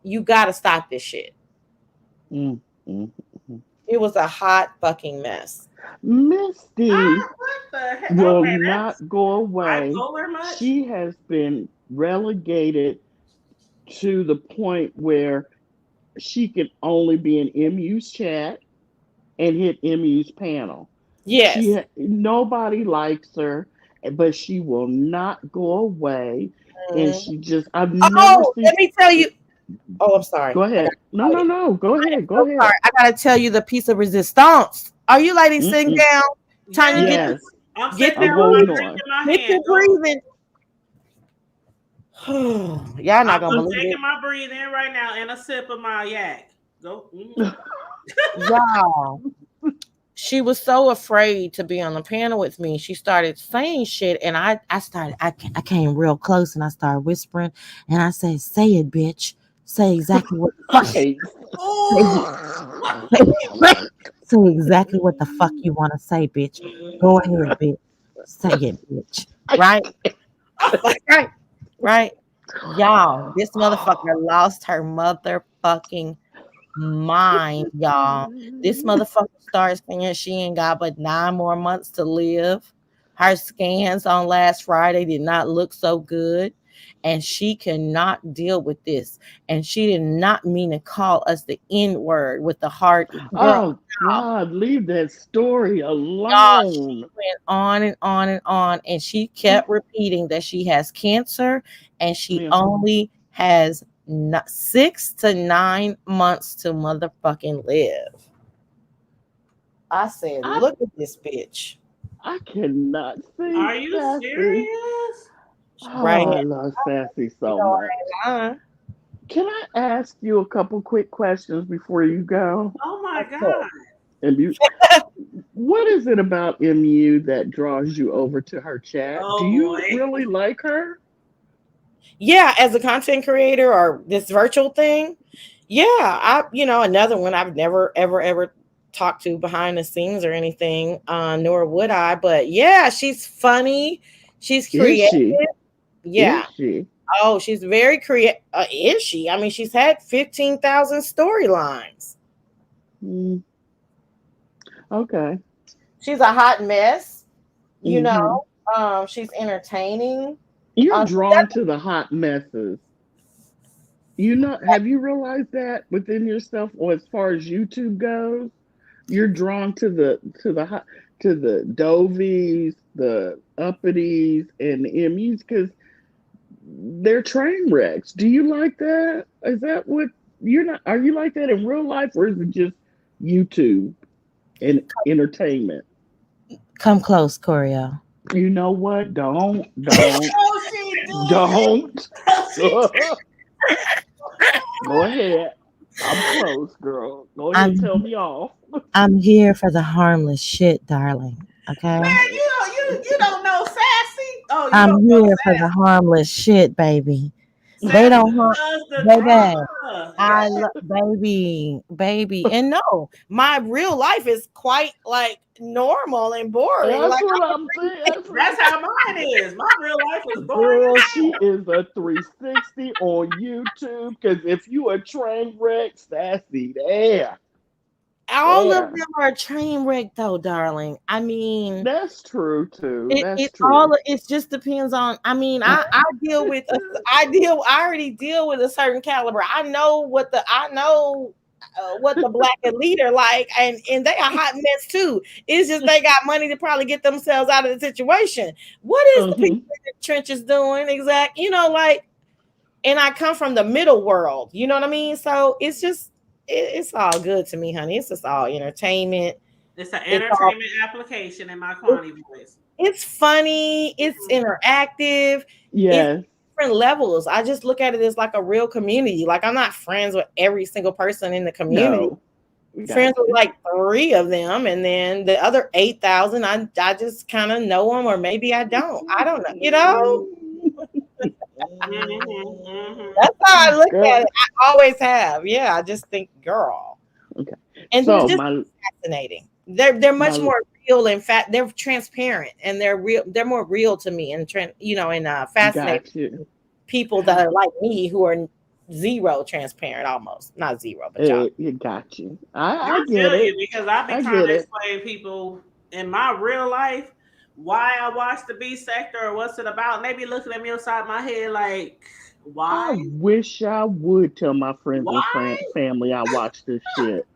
you got to stop this shit. It was a hot fucking mess. Misty will not go away. She has been relegated to the point where she can only be in MU's chat and hit MU's panel. Yes. Nobody likes her, but she will not go away. And she just, I've never seen. Let me tell you. Oh, I'm sorry. Go ahead. No. Go ahead. Sorry. I gotta tell you the piece of resistance. Are you ladies sitting down? Trying to yes. get your breathing. Y'all not gonna believe it. I'm taking my breathing right now and a sip of my yak. Go. Y'all. She was so afraid to be on the panel with me. She started saying shit, and I came real close and I started whispering, and I said, "Say it, bitch. Say exactly what the fuck. Say exactly what the fuck you want to say, bitch. Go ahead, bitch. Say it, bitch. Right. Y'all, this motherfucker lost her motherfucking mind, y'all. This motherfucker starts saying she ain't got but 9 more months to live. Her scans on last Friday did not look so good. and she cannot deal with this. And she did not mean to call us the N word with the heart. Girl, Oh God, leave that story y'all, she alone. went on and on and on, and she kept repeating that she has cancer and she Yeah. only has 6 to 9 months to motherfucking live. I said, I look at this bitch. I cannot see Are you Sassy. serious? Oh, Right I here. love Sassy You so know, much. Can I ask you a couple quick questions before you go? Oh my God. And you, what is it about MU that draws you over to her chat? Do Oh you boy. really like her? Yeah, as a content creator or this virtual thing, yeah, another one I've never ever talked to behind the scenes or anything, nor would I. But yeah, she's funny, she's Is creative. she? Yeah. Is she? Oh, she's very creative. Is she? I mean, she's had 15,000 storylines. Mm, okay. She's a hot mess. You Hmm. know, she's entertaining. You're Um, drawn to the hot messes. Have you realized that within yourself, or as far as YouTube goes, you're drawn to the Dovies, the Uppities, and the MUs because they're train wrecks. Do you like that? Is that what you're not? Are you like that in real life, or is it just YouTube and entertainment? Come close, Corio. You know what? Don't, Oh, she don't. did. Go ahead. I'm close, girl. Go ahead, I'm tell me off. I'm here for the harmless shit, darling. Okay. Man, you don't know Sassy. Oh, you I'm don't know here for the Sassy. harmless shit, baby. They Sassy don't harm, loves the baby. drama. Yeah. I love baby, and no, my real life is quite like normal and boring. That's Like, what I'm saying. That's how mine is. My real life is boring Girl, as she hell. is a 360 on YouTube. Because if you a train wreck, Sassy there. all of There. them are a train wreck, though, darling. I mean, That's true too. That's it true. it just depends on. I mean, I deal with I already deal with a certain caliber. I know what the black elite are like, and they are hot mess too. It's just they got money to probably get themselves out of the situation. What is the people Mhm. in the trenches doing exact? Like, and I come from the middle world. You know what I mean? So it's just it's all good to me, honey. It's just all entertainment. It's an It's all entertainment application in my Kwani voice. it's funny, it's interactive, it's Yes. different levels. I just look at it as like a real community. Like, I'm not friends with every single person in the community. No. We got Friends with you. like 3 of them, and then the other 8,000, I just kind of know them, or maybe I don't. I don't know. Mm-hmm, mm-hmm. That's how I look at Girl. it. I always have. Yeah, I just think, girl, Okay. and they're So just fascinating. They're much my more real. In fact, they're transparent, and they're real. They're more real to me, and fascinating got you. people that are like me, who are zero transparent, almost not zero, but y'all. You got you. I I get feel it. you because I've been I trying get to it. explain to people in my real life why I watch the B sector or what's it about. And they be looking at me upside my head like, I why? wish I would tell my friends and Why? family I watch this shit.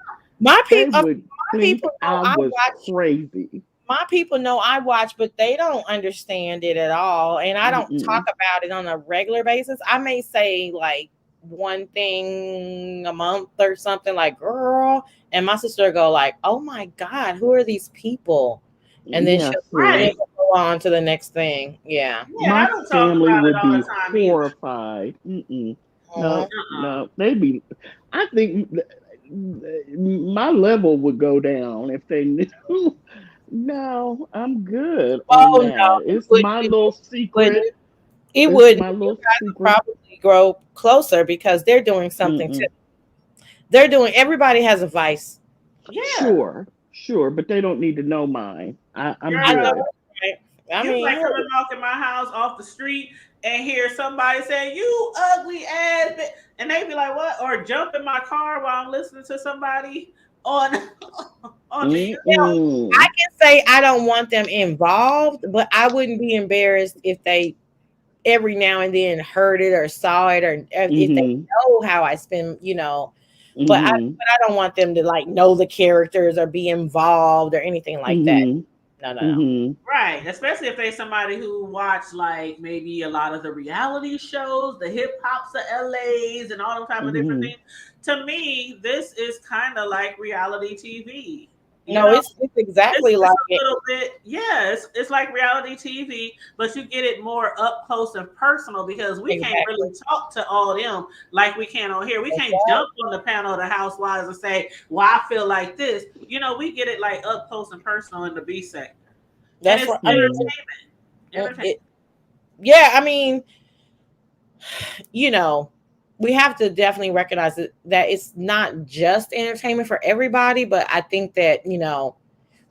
My They people, would my think people know I I was watch. crazy. My people know I watch, but they don't understand it at all, and I don't talk Mm-mm. about it on a regular basis. I may say like one thing a month or something, like, girl, and my sister go like, oh my god, who are these people? And then Yeah, then Right. see, she'll go on to the next thing. Yeah. Yeah, my I don't talk family about it would all the be time either. horrified. Mm-mm. Mhm. No, Uh-uh. no, they'd be. I think my level would go down if they knew. No, I'm good on Oh no, that. it It's wouldn't. my It little wouldn't. secret. It It's wouldn't. my You little guys would secret. probably grow closer because they're doing something too. Mm-mm. They're doing. Everybody has a vice. Yeah. Sure, sure, but they don't need to know mine. I'm Girl, I know, good. right? I you mean, might come and walk in my house off the street and hear somebody say, you ugly ass bitch. And they be like, what? Or jump in my car while I'm listening to somebody on on the internet. I Mm-mm. can say I don't want them involved, but I wouldn't be embarrassed if they every now and then heard it or saw it, or if they know how I spend, but I don't want them to like know the characters or be involved or anything like that. No. Right, especially if they somebody who watch like maybe a lot of the reality shows, the hip hops of LA's and all those type of different things. To me, this is kind of like reality TV. It's exactly like a little bit. Yeah, it's like reality TV, but you get it more up close and personal because we can't really talk to all them like we can on here. We can't jump on the panel of the housewives and say, "Well, I feel like this." We get it like up close and personal in the B sector. That's and it's entertainment. Yeah, I mean, we have to definitely recognize that it's not just entertainment for everybody, but I think that,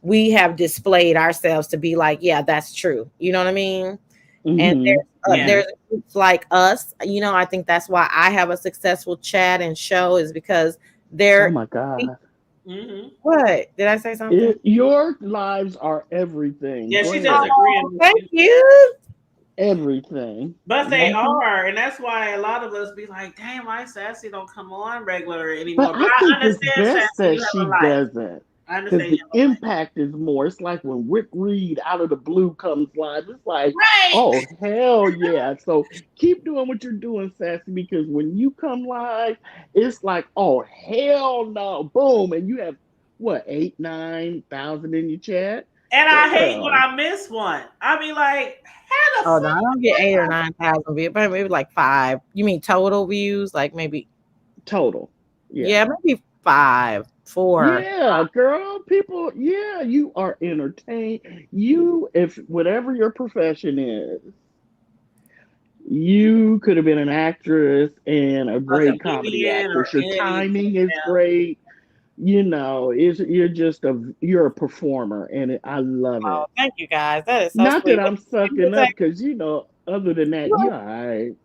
we have displayed ourselves to be like, yeah, that's true. You know what I mean? And there's groups like us, I think that's why I have a successful chat and show is because they're. Oh my God. What? Did I say something? Your lives are everything. Yeah, she's just agreeing. Thank you. Everything. But they are, and that's why a lot of us be like, damn, why Sassy don't come on regular anymore. But I think it's best that she doesn't. I understand the impact is more. It's like when Rick Reed out of the blue comes live. It's like, oh, hell yeah. So keep doing what you're doing, Sassy, because when you come live, it's like, oh, hell no. Boom. And you have, 8,000, 9,000 in your chat? And I hate when I miss one. I be like, how the fuck? I don't get 8,000 or 9,000 views, but maybe like 5. You mean total views? Like maybe total. Yeah, maybe 5, 4. Yeah, girl, people. Yeah, you are entertained. If whatever your profession is, you could have been an actress and a great comedy actress. Your timing is great. You're a performer, and I love it. Oh, thank you guys. That is so not sweet. That I'm sucking up because other than that, you're all right.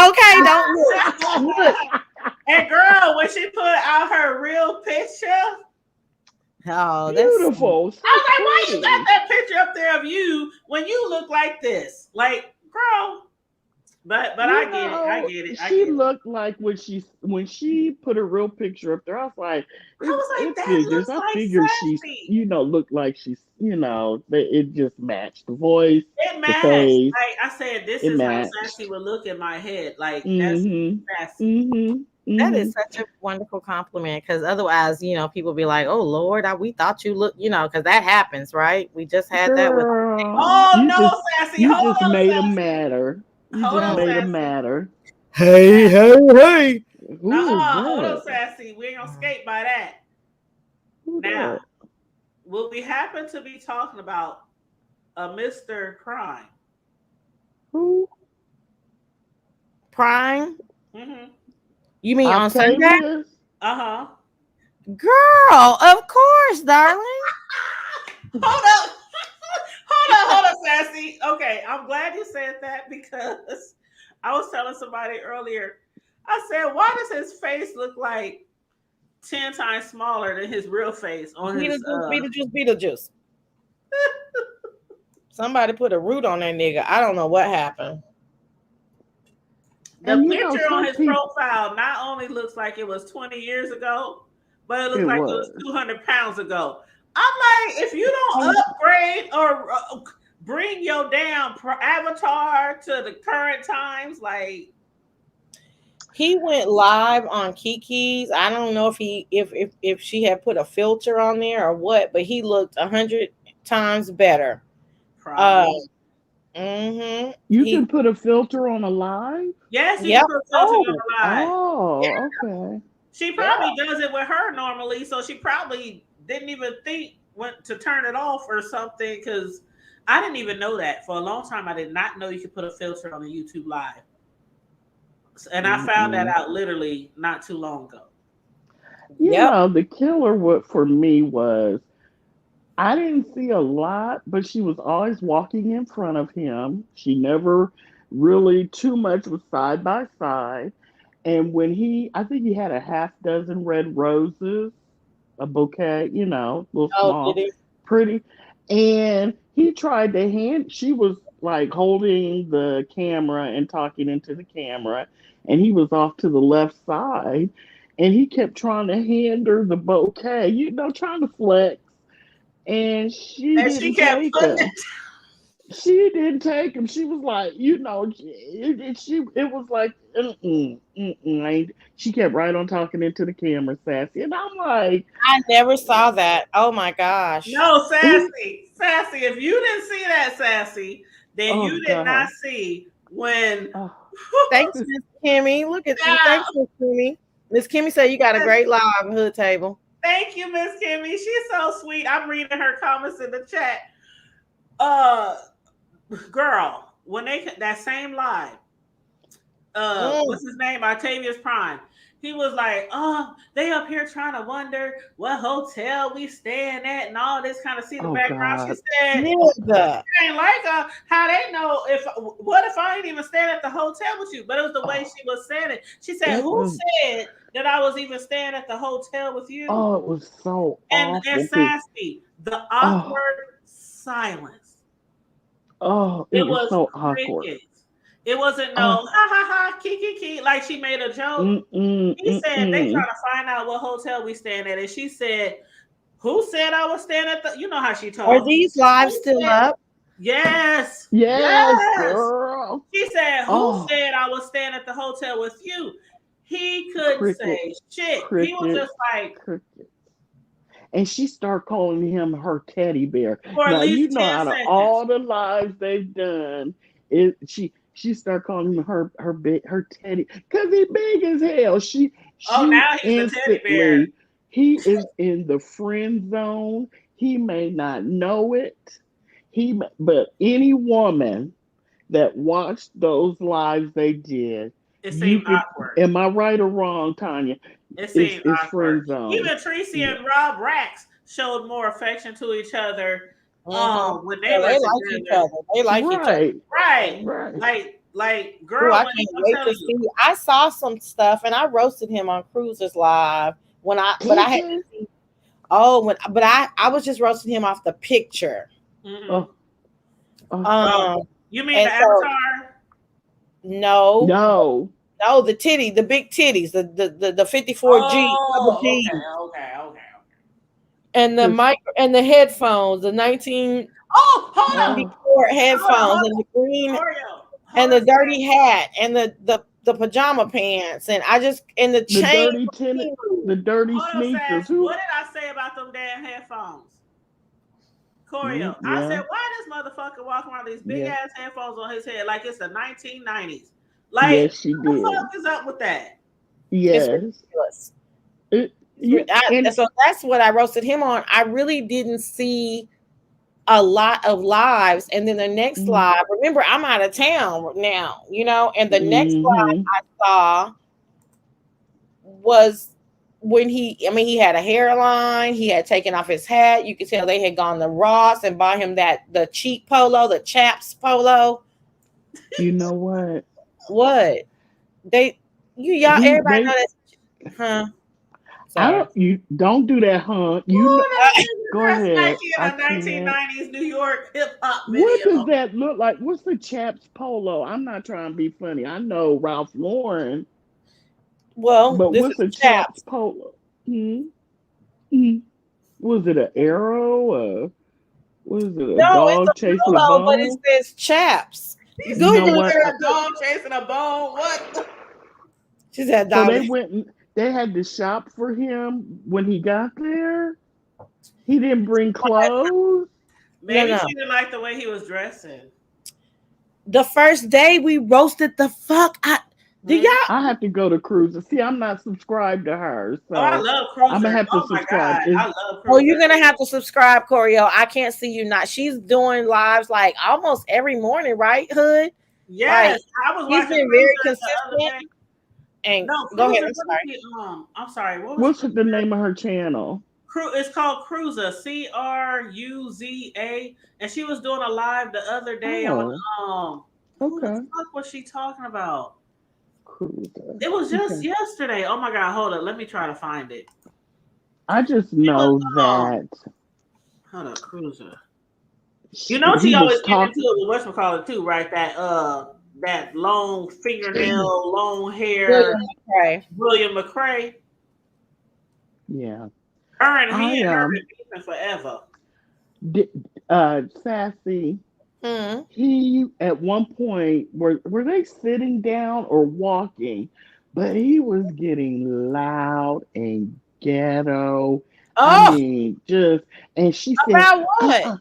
Okay, don't look. And girl, when she put out her real picture, that's beautiful. So I was like, why you got that picture up there of you when you look like this? Like, girl. But I get it. She looked like when she put a real picture up there. I was like, I figured she's looked like she's it just matched the voice. It matched. Like I said, this is how Sassy would look in my head. Like that's Sassy. That is such a wonderful compliment because otherwise, people be like, "Oh Lord, we thought you look," because that happens, right? We just had that with. Sassy, you just made them matter. You just made them matter. Hey. Hold on, Sassy. We ain't gonna skate by that. Now, will we happen to be talking about a Mr. Crime? Who? Prime? Mm-hmm. You mean on Sunday? Girl, of course, darling. Hold up, Sassy. Okay, I'm glad you said that because I was telling somebody earlier. I said, why does his face look like 10 times smaller than his real face on Beetlejuice. Somebody put a root on that nigga. I don't know what happened. The picture on his profile not only looks like it was 20 years ago, but it looks like it was 200 pounds ago. I'm like, if you don't upgrade or bring your damn avatar to the current times, like. He went live on Kiki's. I don't know if she had put a filter on there or what, but he looked 100 times better. Probably. You can put a filter on a live? Yes, you can put a filter on a live. Oh, okay. She probably does it with her normally, so she probably didn't even think to turn it off or something, because I didn't even know that. For a long time, I did not know you could put a filter on a YouTube live. And I found that out literally not too long ago. The killer for me was, I didn't see a lot, but she was always walking in front of him. She never really too much was side by side. And when I think he had a half dozen red roses, a bouquet, little small, pretty. And he tried to she was like holding the camera and talking into the camera, and he was off to the left side, and he kept trying to hand her the bouquet, trying to flex, and she And she didn't kept take putting him. it. She didn't take him. She was like, it was like, she kept right on talking into the camera, Sassy. And I'm like, I never saw that. Oh my gosh. No, Sassy. If you didn't see that, Sassy, then oh you did not God. see when. Oh, Thanks, Miss Kimmy. Look at you. Thanks, Miss Kimmy. Miss Kimmy said you got a great live hood table. Thank you, Miss Kimmy. She's so sweet. I'm reading her comments in the chat. Girl, when that same live, what's his name? Octavius Prime. He was like, "Oh, they up here trying to wonder what hotel we staying at and all this kind of see the background." God. She said, Nigga. "It ain't like how they know what if I ain't even staying at the hotel with you?" But it was the way she was saying it. She said, "Who said that I was even staying at the hotel with you?" Oh, it was so awful. And Sassy, the awkward silence. Oh, it was so awkward. It wasn't no ha ha ha kiki like she made a joke. He said they trying to find out what hotel we staying at, and she said, "Who said I was staying at the?" You know how she talks. Are these lives still up? Yes, girl. She said, "Who said I was staying at the hotel with you?" He couldn't say shit. He was just like. And she started calling him her teddy bear. For now at least you know 10 out of seconds. all the lives they've done, she started calling him her teddy because he big as hell. She now he's a teddy bear. He is in the friend zone. He may not know it. But any woman that watched those lives they did, it seemed awkward. Am I right or wrong, Tanya? It seemed awkward. Friend zone. Even Tracy and Rob Rax showed more affection to each other when they were like each other. They like each other. Right. Like girl, ooh, I can't wait to see. I saw some stuff and I roasted him on Cruiser's live but I had to see. I was just roasting him off the picture. Mm-hmm. You mean the avatar? No, the titty, the big titties, the 54G, okay. And the mic and the headphones, the 1994 headphones, and the green and the dirty hat and the pajama pants, and I just and the chain, the dirty sneakers. What did I say about them damn headphones? Choreo. I said, why this motherfucker walking around these big ass headphones on his head like it's the 1990s? Like, yes, she what the fuck is up with that? Yes. It's ridiculous. So that's what I roasted him on. I really didn't see a lot of lives. And then the next live, remember, I'm out of town now, and the next live I saw was when he had a hairline, he had taken off his hat. You could tell they had gone to Ross and bought him the cheap polo, the Chaps polo. You know what? What? Everybody know that, huh? You don't do that, huh? Go ahead. In a 1990s New York hip hop video. What does that look like? What's the Chaps polo? I'm not trying to be funny. I know Ralph Lauren. Well, but what's the Chaps polo? Was it an arrow? Was it a dog chasing a bone? But it says Chaps. Google it. A dog chasing a bone. What? She said dog. So they had to shop for him when he got there. He didn't bring clothes. Maybe she didn't like the way he was dressing. The first day we roasted the fuck out. I have to go to Cruiser. See, I'm not subscribed to her. So I love Cruiser. I'm gonna have to subscribe. I love Cruiser. Well, you're gonna have to subscribe, Choreo. I can't see you not. She's doing lives like almost every morning, right, Hood? Yes, I was. He's been very consistent. And go ahead. I'm sorry. What's the name of her channel? It's called Cruiser, Cruza, and she was doing a live the other day on. What the fuck was she talking about? Cruiser. It was just yesterday. Oh my god, hold up. Let me try to find it. I just know that. Hold up, Cruiser. You know he she was always getting talking. into it with whatchamacallit too, right? That long fingernail, long hair William McCray. William McCray. Yeah, Her and he I and her been beefing forever. did, Sassy. Hmm. He at one point were they sitting down or walking, but he was getting loud and ghetto. I Oh, mean, just and she said, about what? uh-uh,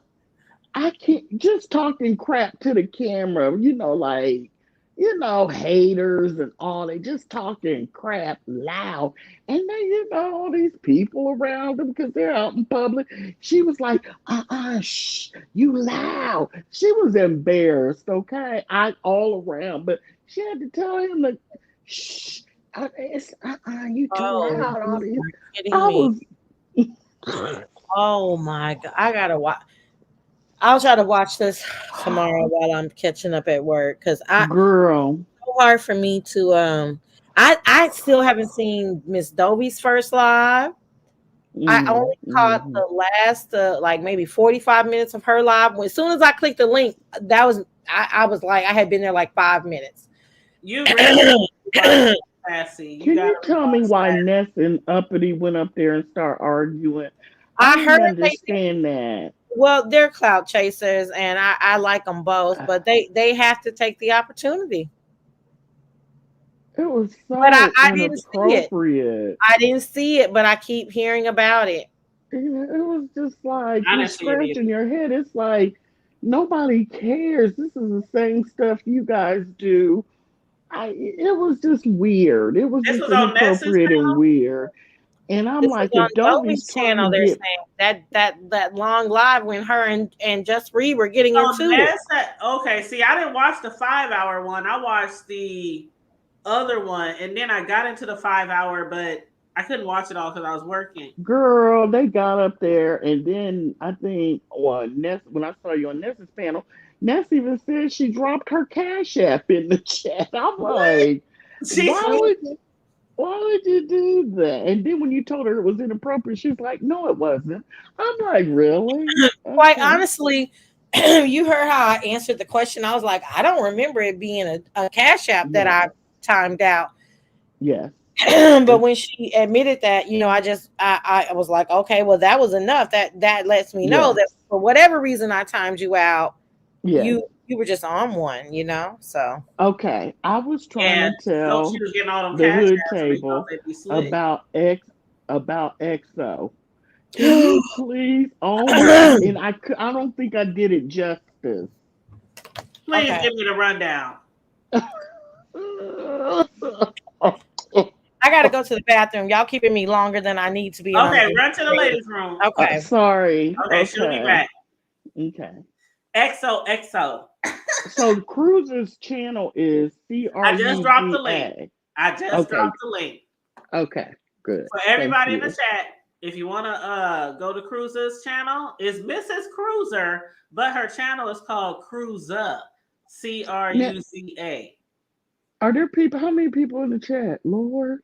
I can't just talking crap to the camera, like, haters and all. They just talking crap loud. And then, all these people around them because they're out in public. She was like, shh, you loud. She was embarrassed, okay? I all around, but she had to tell him that, shh, you too Oh, loud. you All this. are kidding I me. was, Oh my God. I gotta watch. I'll try to watch this tomorrow while I'm catching up at work because girl. so hard for me to I still haven't seen Miss Dovie's first live. I Mm, only caught mhm. the last like maybe 45 minutes of her live. As soon as I clicked the link, that was I was like I had been there like 5 minutes. You really need to watch Sassy. You Can gotta you tell me rewatch why that. Ness and Uppity went up there and start arguing? I I heard didn't they understand that. well, they're cloud chasers, and I like them both, but they have to take the opportunity. It was But so I didn't see it. inappropriate. I didn't see it, but I keep hearing about it. It was just like I you're didn't see it either. scratching your head. It's like nobody cares. This is the same stuff you guys do. It was just weird. It was This just was on Ness's inappropriate and channel. weird. And I'm This was like, on if Dovie's Dovie's trying to channel. They're get saying that long live when her and Just Read were getting So into it. okay. See, I didn't watch the 5 hour one. I watched the other one, and then I got into the 5 hour, but I couldn't watch it all because I was working. girl, they got up there, and then I think Ness, when I saw you on Ness's panel, Ness even said she dropped her Cash App in the chat. I'm What? like, She why would you do that? And then when you told her it was inappropriate, she was like, no, it wasn't. I'm like, really? Quite Okay. honestly, you heard how I answered the question. I was like, I don't remember it being a cash app that Yeah. I timed out. Yes. But when she admitted that, I was like, okay, well, that was enough. That lets me know Yes. that for whatever reason I timed you out, Yes. you were just on one. So Okay. I was trying yeah, to so she tell was getting all them the cash hood apps, so they thought table they'd be slick. about XO. Can you please? Oh my! And I don't think I did it justice. Please Okay. give me the rundown. I gotta go to the bathroom. Y'all keeping me longer than I need to be. Okay, run to the ladies' room. Okay. Sorry. Okay, she'll be back. Okay. XOXO. So Cruiser's channel is I just dropped the link. CRUZA. I just Okay. dropped the link. Okay. Good. For everybody in Thank the chat, if you want to go to Cruiser's channel, it's Mrs. Cruiser, but her channel is called Cruza. CRUZA. Are there people? How many people in the chat? Lord.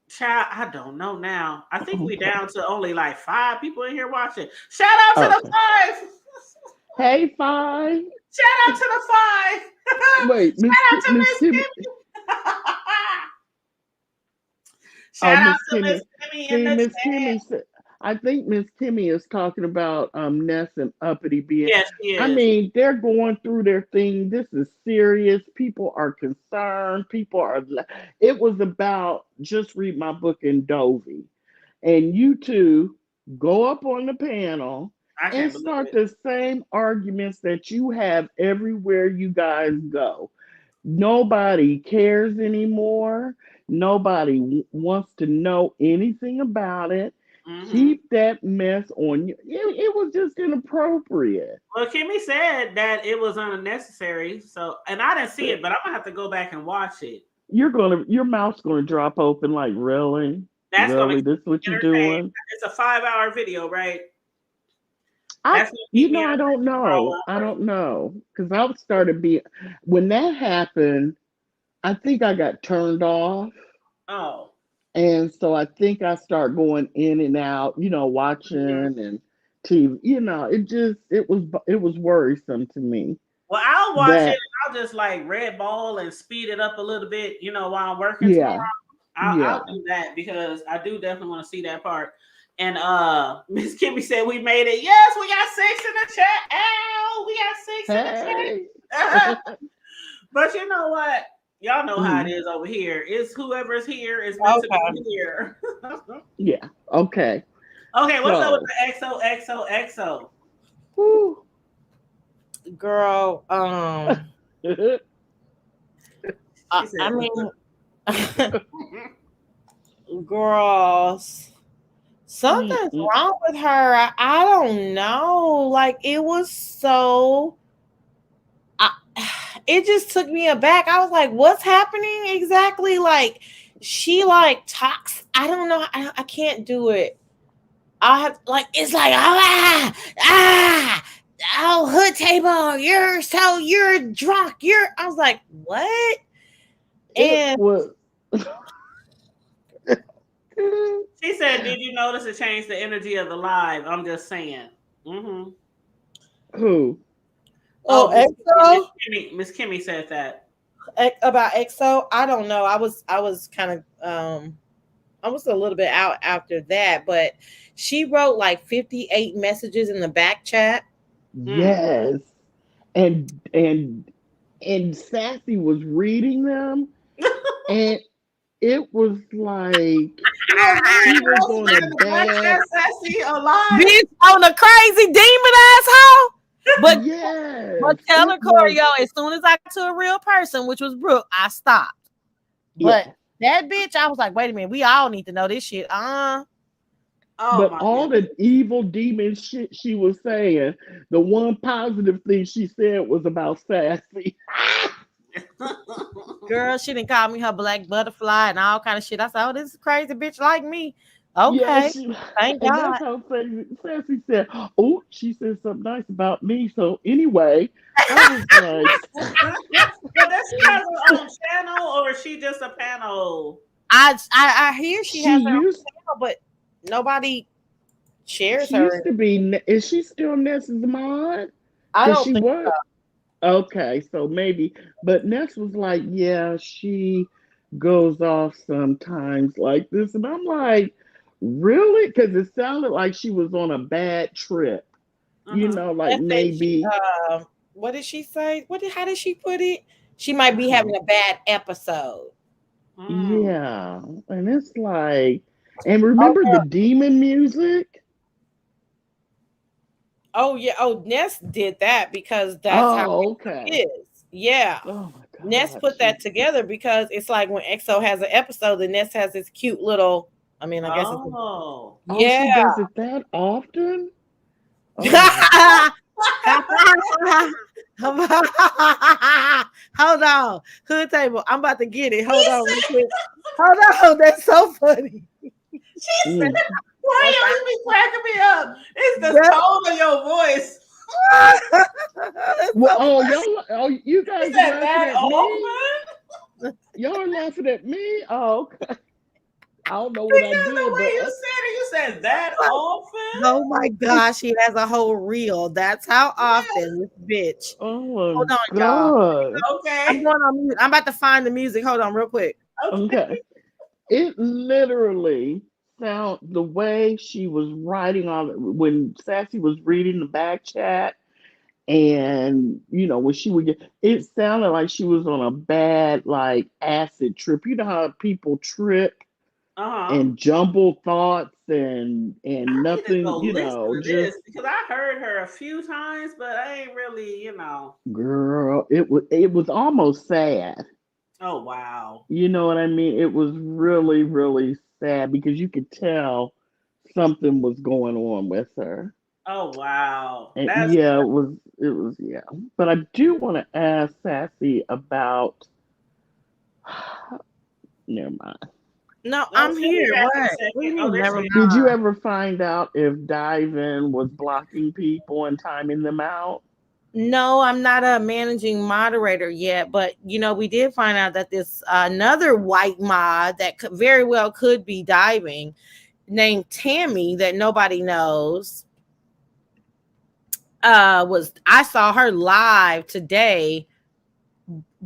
Child, I don't know now. I think we Okay. down to only like 5 people in here watching. Shout out to the 5. Hey, 5. Shout out to the 5. Wait, Shout out to Miss Miss Kimmy. Kimmy. Oh, Shout out Miss to Kimmy. Miss Kimmy in See, the Miss chat. Kimmy said, I think Miss Kimmy is talking about Ness and Uppity being. Yes, she is. I mean, they're going through their thing. This is serious. People are concerned. It was about Just Read My Book and Dovie. And you two go up on the panel I and can't believe start it. the same arguments that you have everywhere you guys go. Nobody cares anymore. Nobody wants to know anything about it. Mhm. Keep that mess on you. It was just inappropriate. Well, Kimmy said that it was unnecessary. So, and I didn't see it, but I'm gonna have to go back and watch it. Your mouth's gonna drop open like, really? That's gonna Really? keep This is me what you're entertained. doing? It's a 5-hour video, right? I That's gonna keep me I don't entertained for a know. while. I don't know. Because I started being when that happened, I think I got turned off. Oh. And so I think I start going in and out, watching and TV. You know, it was worrisome to me Well, I'll watch it that and I'll just like red ball and speed it up a little bit, while I'm working tomorrow. yeah, I'll yeah. do that because I do definitely want to see that part. And Miss Kimmy said we made it. Yes, we got 6 in the chat. Ow, we got 6 in Hey. the chat. But you know what? Y'all know how it Mhm. is over here. It's whoever's here is meant to be here. Yeah. Okay. Okay, what's up with So, the XOXOXO? whew. Girl, She said, I mean, girls, something's Mm-mm. wrong with her. I don't know. Like it was so. I, it just took me aback. I was like, "What's happening exactly?" Like she like talks. I don't know. I can't do it. I have like it's like oh hood table. You're drunk. I was like, what? It And was. she said, "Did you notice it changed the energy of the live?" I'm just saying. Mm-hmm. Who? oh, EXO Miss Kimmy said that. about EXO. I don't know. I was kind of I was a little bit out after that, but she wrote like 58 messages in the back chat. Yes. And Sassy was reading them, and it was like You know, she reading was messages on a in the black bad. chat, Sassy, alive. Bitch on a crazy demon asshole. But Yes, tell it her, was. Corio, as soon as I got to a real person, which was Brooke, I stopped. But Yeah, that bitch, I was like, wait a minute, we all need to know this shit. Oh but my all goodness. the evil demon shit she was saying, the one positive thing she said was about Sassy. Girl, she didn't call me her black butterfly and all kind of shit. I said, oh, this is a crazy bitch like me. Yeah, Okay. Thank and that's God. how Sassy said, "Oh, she said something nice about me." So anyway, I was like, But does she have her own channel or is she just a panel? I hear she she has her own used channel, but nobody shares she her. used to be. Is she still Ness's mod? I Because don't she think was. Okay, so maybe, but Ness was like, yeah, she goes off sometimes like this, and I'm like, really? Because it sounded like she was on a bad trip, Uh-huh. like Ness said maybe, what did she say? How did she put it? She might be having a bad episode. Mm. yeah, and it's like, and Oh, remember the girl. demon music? Oh yeah. Oh, Ness did that because that's how Oh, it okay. is. Yeah. Oh my Ness God, put that together because it's like when EXO has an episode, the Ness has this cute little. I mean, I guess it's Oh. oh, yeah. she does it that often? Oh. Hold on, hood table. I'm about to get it. Hold He on, real said, quick. Hold on, that's so funny. she said, Mm. why That's, you be cracking me up? It's the that's, tone of your voice. that's Well, so oh, funny. you He guys are said laughing that at me. often? Y'all are laughing at me. Oh, okay. I don't know what I Because the did, way but you said it, you said that often? Oh my gosh, he has a whole reel. That's how Yes. often this bitch. oh Hold my on, y'all. God. I'm Okay. going on mute. I'm about to find the music. Hold on, real quick. Okay. Okay. It literally sound the way she was writing on when Sassy was reading the back chat, and when she would get, it sounded like she was on a bad like acid trip. You know how people trip Uh-huh. and jumble thoughts and I need to go nothing, listen to just this because I heard her a few times, but I ain't really. girl, it was almost sad. Oh wow. You know what I mean? It was really, really sad because you could tell something was going on with her. Oh wow. And That's yeah, it was yeah. But I do want to ask Sassy about never mind. No, oh I'm she'll be here. back in a What? What do you second. Oh, mean? there Never she is. Did you mind. ever find out if Diven was blocking people and timing them out? No, I'm not a managing moderator yet, but we did find out that this another white mod that very well could be diving, named Tammy, that nobody knows. I saw her live today,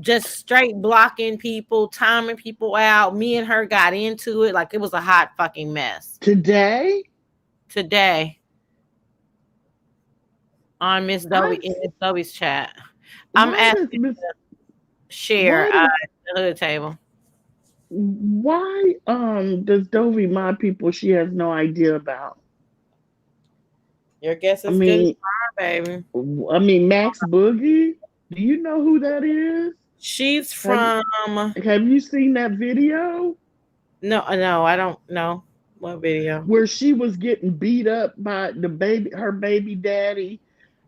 just straight blocking people, timing people out. Me and her got into it like it was a hot fucking mess. Today on Miss Dovie in Miss Dovie's chat. I'm why asking does to share the hood table. why does Dovie mind people she has no idea about? Your guess is good, baby. I mean, Max Boogie. Do you know who that is? She's from. Have you seen that video? No, I don't know what video. Where she was getting beat up by her baby daddy.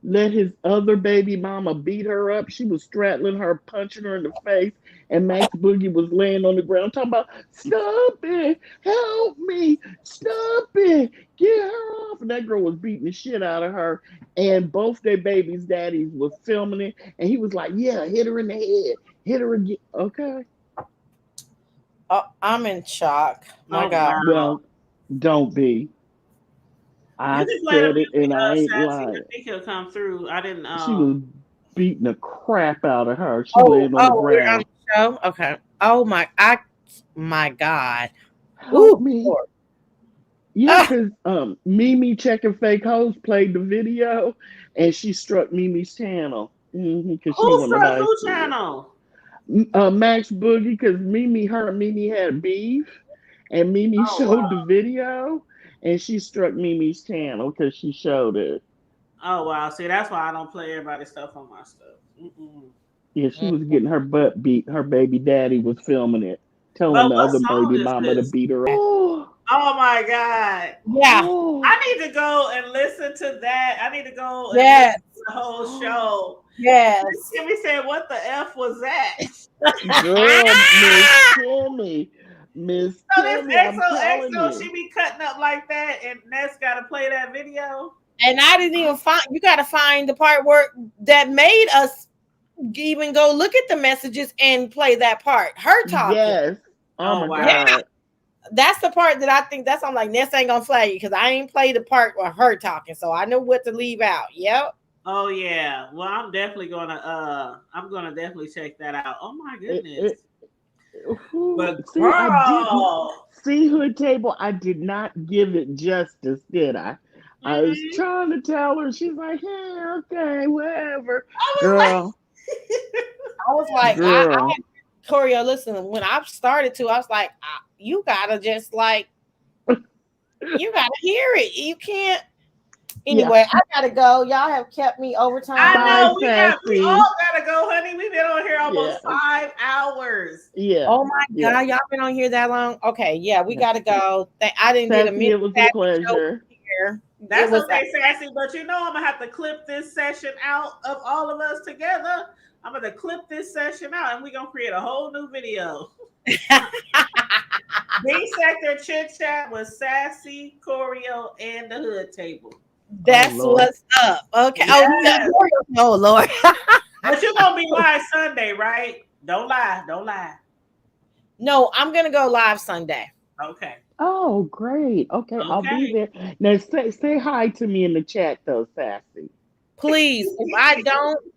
Let his other baby mama beat her up. She was straddling her, punching her in the face, and Max Boogie was laying on the ground talking about, "Stop it! Help me! Stop it! Get her off!" And that girl was beating the shit out of her, and both their babies' daddies was filming it, and he was like, "Yeah, hit her in the head, hit her again." Okay. Oh, I'm in shock. My God. Well, don't be. I said it, and I ain't lying. I think he'll come through. I didn't. She was beating the crap out of her. She laying on the ground. On the show? Okay. Oh my God. Help me. Lord. Yeah, because Mimi checking fake hoes played the video, and she struck Mimi's channel. Who struck whose channel? Max Boogie, because Mimi had beef, and Mimi showed the video. And she struck Mimi's channel because she showed it. Oh, wow. See, that's why I don't play everybody's stuff on my stuff. Yeah, she was getting her butt beat. Her baby daddy was filming it, telling the other baby mama to beat her up. Oh, my God. Yeah. I need to go and listen to that. I need to go and listen to the whole show. Yes. Kimmy said, "What the F was that?" Girl, Miss Kimmy. Miss Kimmy, this XOXO, she be cutting up like that, and Ness got to play that video. And I didn't even find. You got to find the part where that made us even go look at the messages and play that part. Her talking. Yes. Oh my God. Yeah. That's the part that I think I'm like, Ness ain't gonna flag you because I ain't played the part with her talking, so I know what to leave out. Yep. Oh yeah. Well, I'm definitely gonna definitely check that out. Oh my goodness. But see, Hood Table, I did not give it justice, did I? Mm-hmm. I was trying to tell her. She's like, "Hey, okay, whatever." I was like, I Choreo, listen, when I started to, I was like, you gotta just like, you gotta hear it. You can't. Anyway, I gotta go. Y'all have kept me overtime. I know we all gotta go, honey. We've been on here almost 5 hours. Yeah. Oh my God, y'all been on here that long? Okay, yeah, we gotta go. I didn't get a minute. It was a pleasure. Here. That's okay, Sassy. But you know, I'm gonna have to clip this session out of all of us together. I'm gonna clip this session out, and we're gonna create a whole new video. B Sector Chit Chat with Sassy, Choreo, and the Hood Table. That's what's up. Okay. Yes. Oh Lord. But you're gonna be live Sunday, right? Don't lie. No, I'm gonna go live Sunday. Okay. Oh, great. Okay. I'll be there. Now say hi to me in the chat though, Sassy. Please,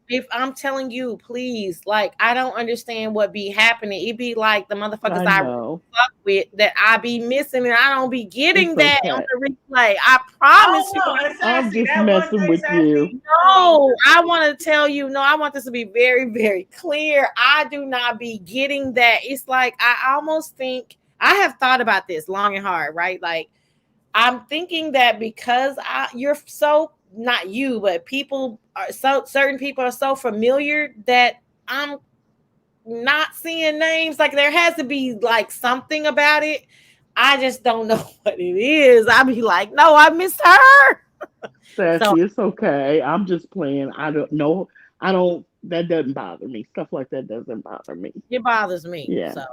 if I'm telling you, please, like, I don't understand what be happening. It be like the motherfuckers I fuck with that I be missing, and I don't be getting that on the replay. I promise you. I'm just messing with you. No, I want to tell you, I want this to be very, very clear. I do not be getting that. It's like, I almost think, I have thought about this long and hard, right? Like, I'm thinking that because you're so, not you, but certain people are so familiar that I'm not seeing names. Like, there has to be like something about it. I just don't know what it is. I be like, no, I missed her. Sassy, it's okay. I'm just playing. I don't know. That doesn't bother me. Stuff like that doesn't bother me. It bothers me. Yeah. So.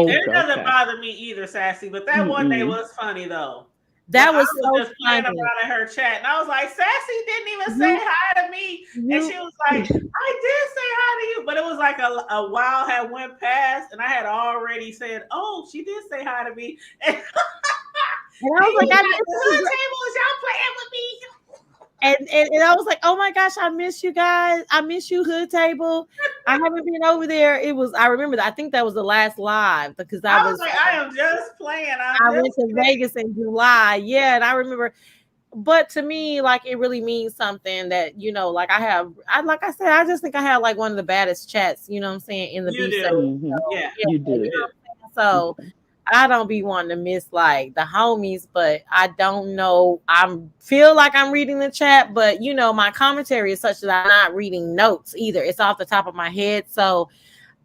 It doesn't bother me either, Sassy. But that one day was funny though. That was so just playing around in her chat, and I was like, "Sassy didn't even say hi to me," and she was like, "I did say hi to you," but it was like a while had went past, and I had already said, "Oh, she did say hi to me," and I was like, "The table is y'all playing with me." And I was like, oh my gosh, I miss you guys. I miss you, Hood Table. I haven't been over there. I remember that. I think that was the last live because I was like, I am just playing. I went to Vegas in July. Yeah, and I remember. But to me, like, it really means something that, like like I said, I just think I have like one of the baddest chats, you know what I'm saying, in the You beef do. section. Mhm. So, Yeah, You do. So I don't be wanting to miss like the homies, but I don't know. I feel like I'm reading the chat, but my commentary is such that I'm not reading notes either. It's off the top of my head. So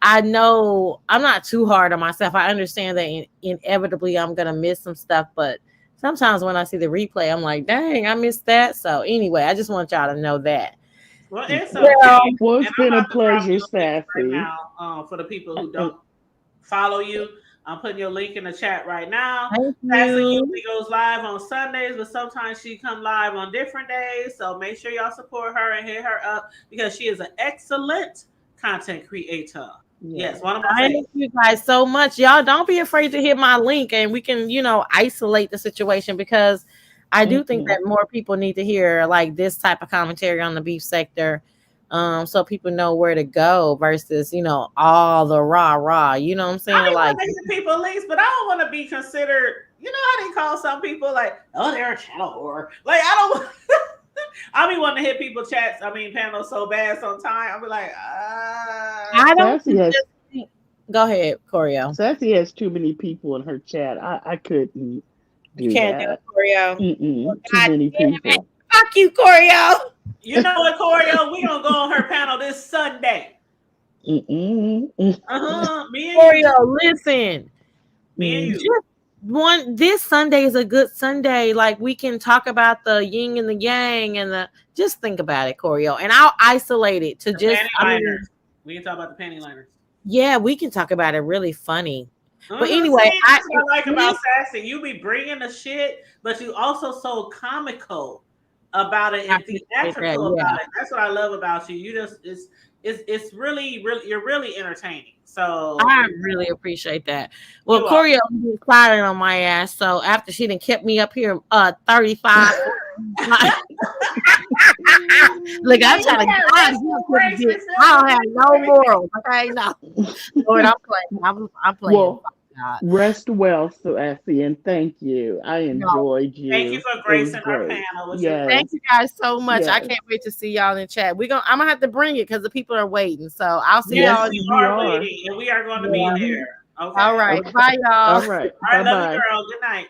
I know I'm not too hard on myself. I understand that inevitably I'm going to miss some stuff, but sometimes when I see the replay, I'm like, dang, I missed that. So anyway, I just want y'all to know that. Well, it's okay. Well, it's And been I'm a about to drop pleasure, you a link right Sassy. now for the people who don't follow you. I'm putting your link in the chat right now. Thank Sassy you. usually goes live on Sundays, but sometimes she come live on different days. So make sure y'all support her and hit her up because she is an excellent content creator. Yes, one of my Thank you guys so much. Y'all don't be afraid to hit my link and we can, isolate the situation because I do think that more people need to hear like this type of commentary on the beef sector. So people know where to go versus, all the rah. You know what I'm saying? I Like want to hit people links, but I don't want to be considered, you know how they call some people like, oh, they're a channel whore. Like, I don't want I be wanting to hit people panels so bad sometimes. I'll be like, I don't go ahead, Corio. Sassy has too many people in her chat. I couldn't do You can't that. do it, Corio. Too many people. Fuck you, Corio. you know what, Corio? We gonna go on her panel this Sunday. Me and Corio, listen. Me and you. This Sunday is a good Sunday. Like we can talk about the yin and the yang and just think about it, Corio. And I'll isolate it to the just panty liners. We can talk about the panty liners. Yeah, we can talk about it really funny. But See, anyway, that's what I like about Sassy. You be bringing the shit, but you also so comical about it and theatrical about it. That's what I love about you. You just it's really you're really entertaining. So I really appreciate that. Well, Corio was firing on my ass. So after she done kept me up here 35. Look, I'm trying to I don't have no morals. Okay, no. Lord, I'm playing. I'm playing. Well, rest well, Sassy, and thank you. I enjoyed you. Thank you for gracing our panel. Yes. Thank you guys so much. I can't wait to see y'all in the chat. I'm gonna have to bring it because the people are waiting. So I'll see y'all. We are waiting, and we are going to be there. Okay. All right. Bye, y'all. All right. All right. Bye-bye. Love you, girl. Good night.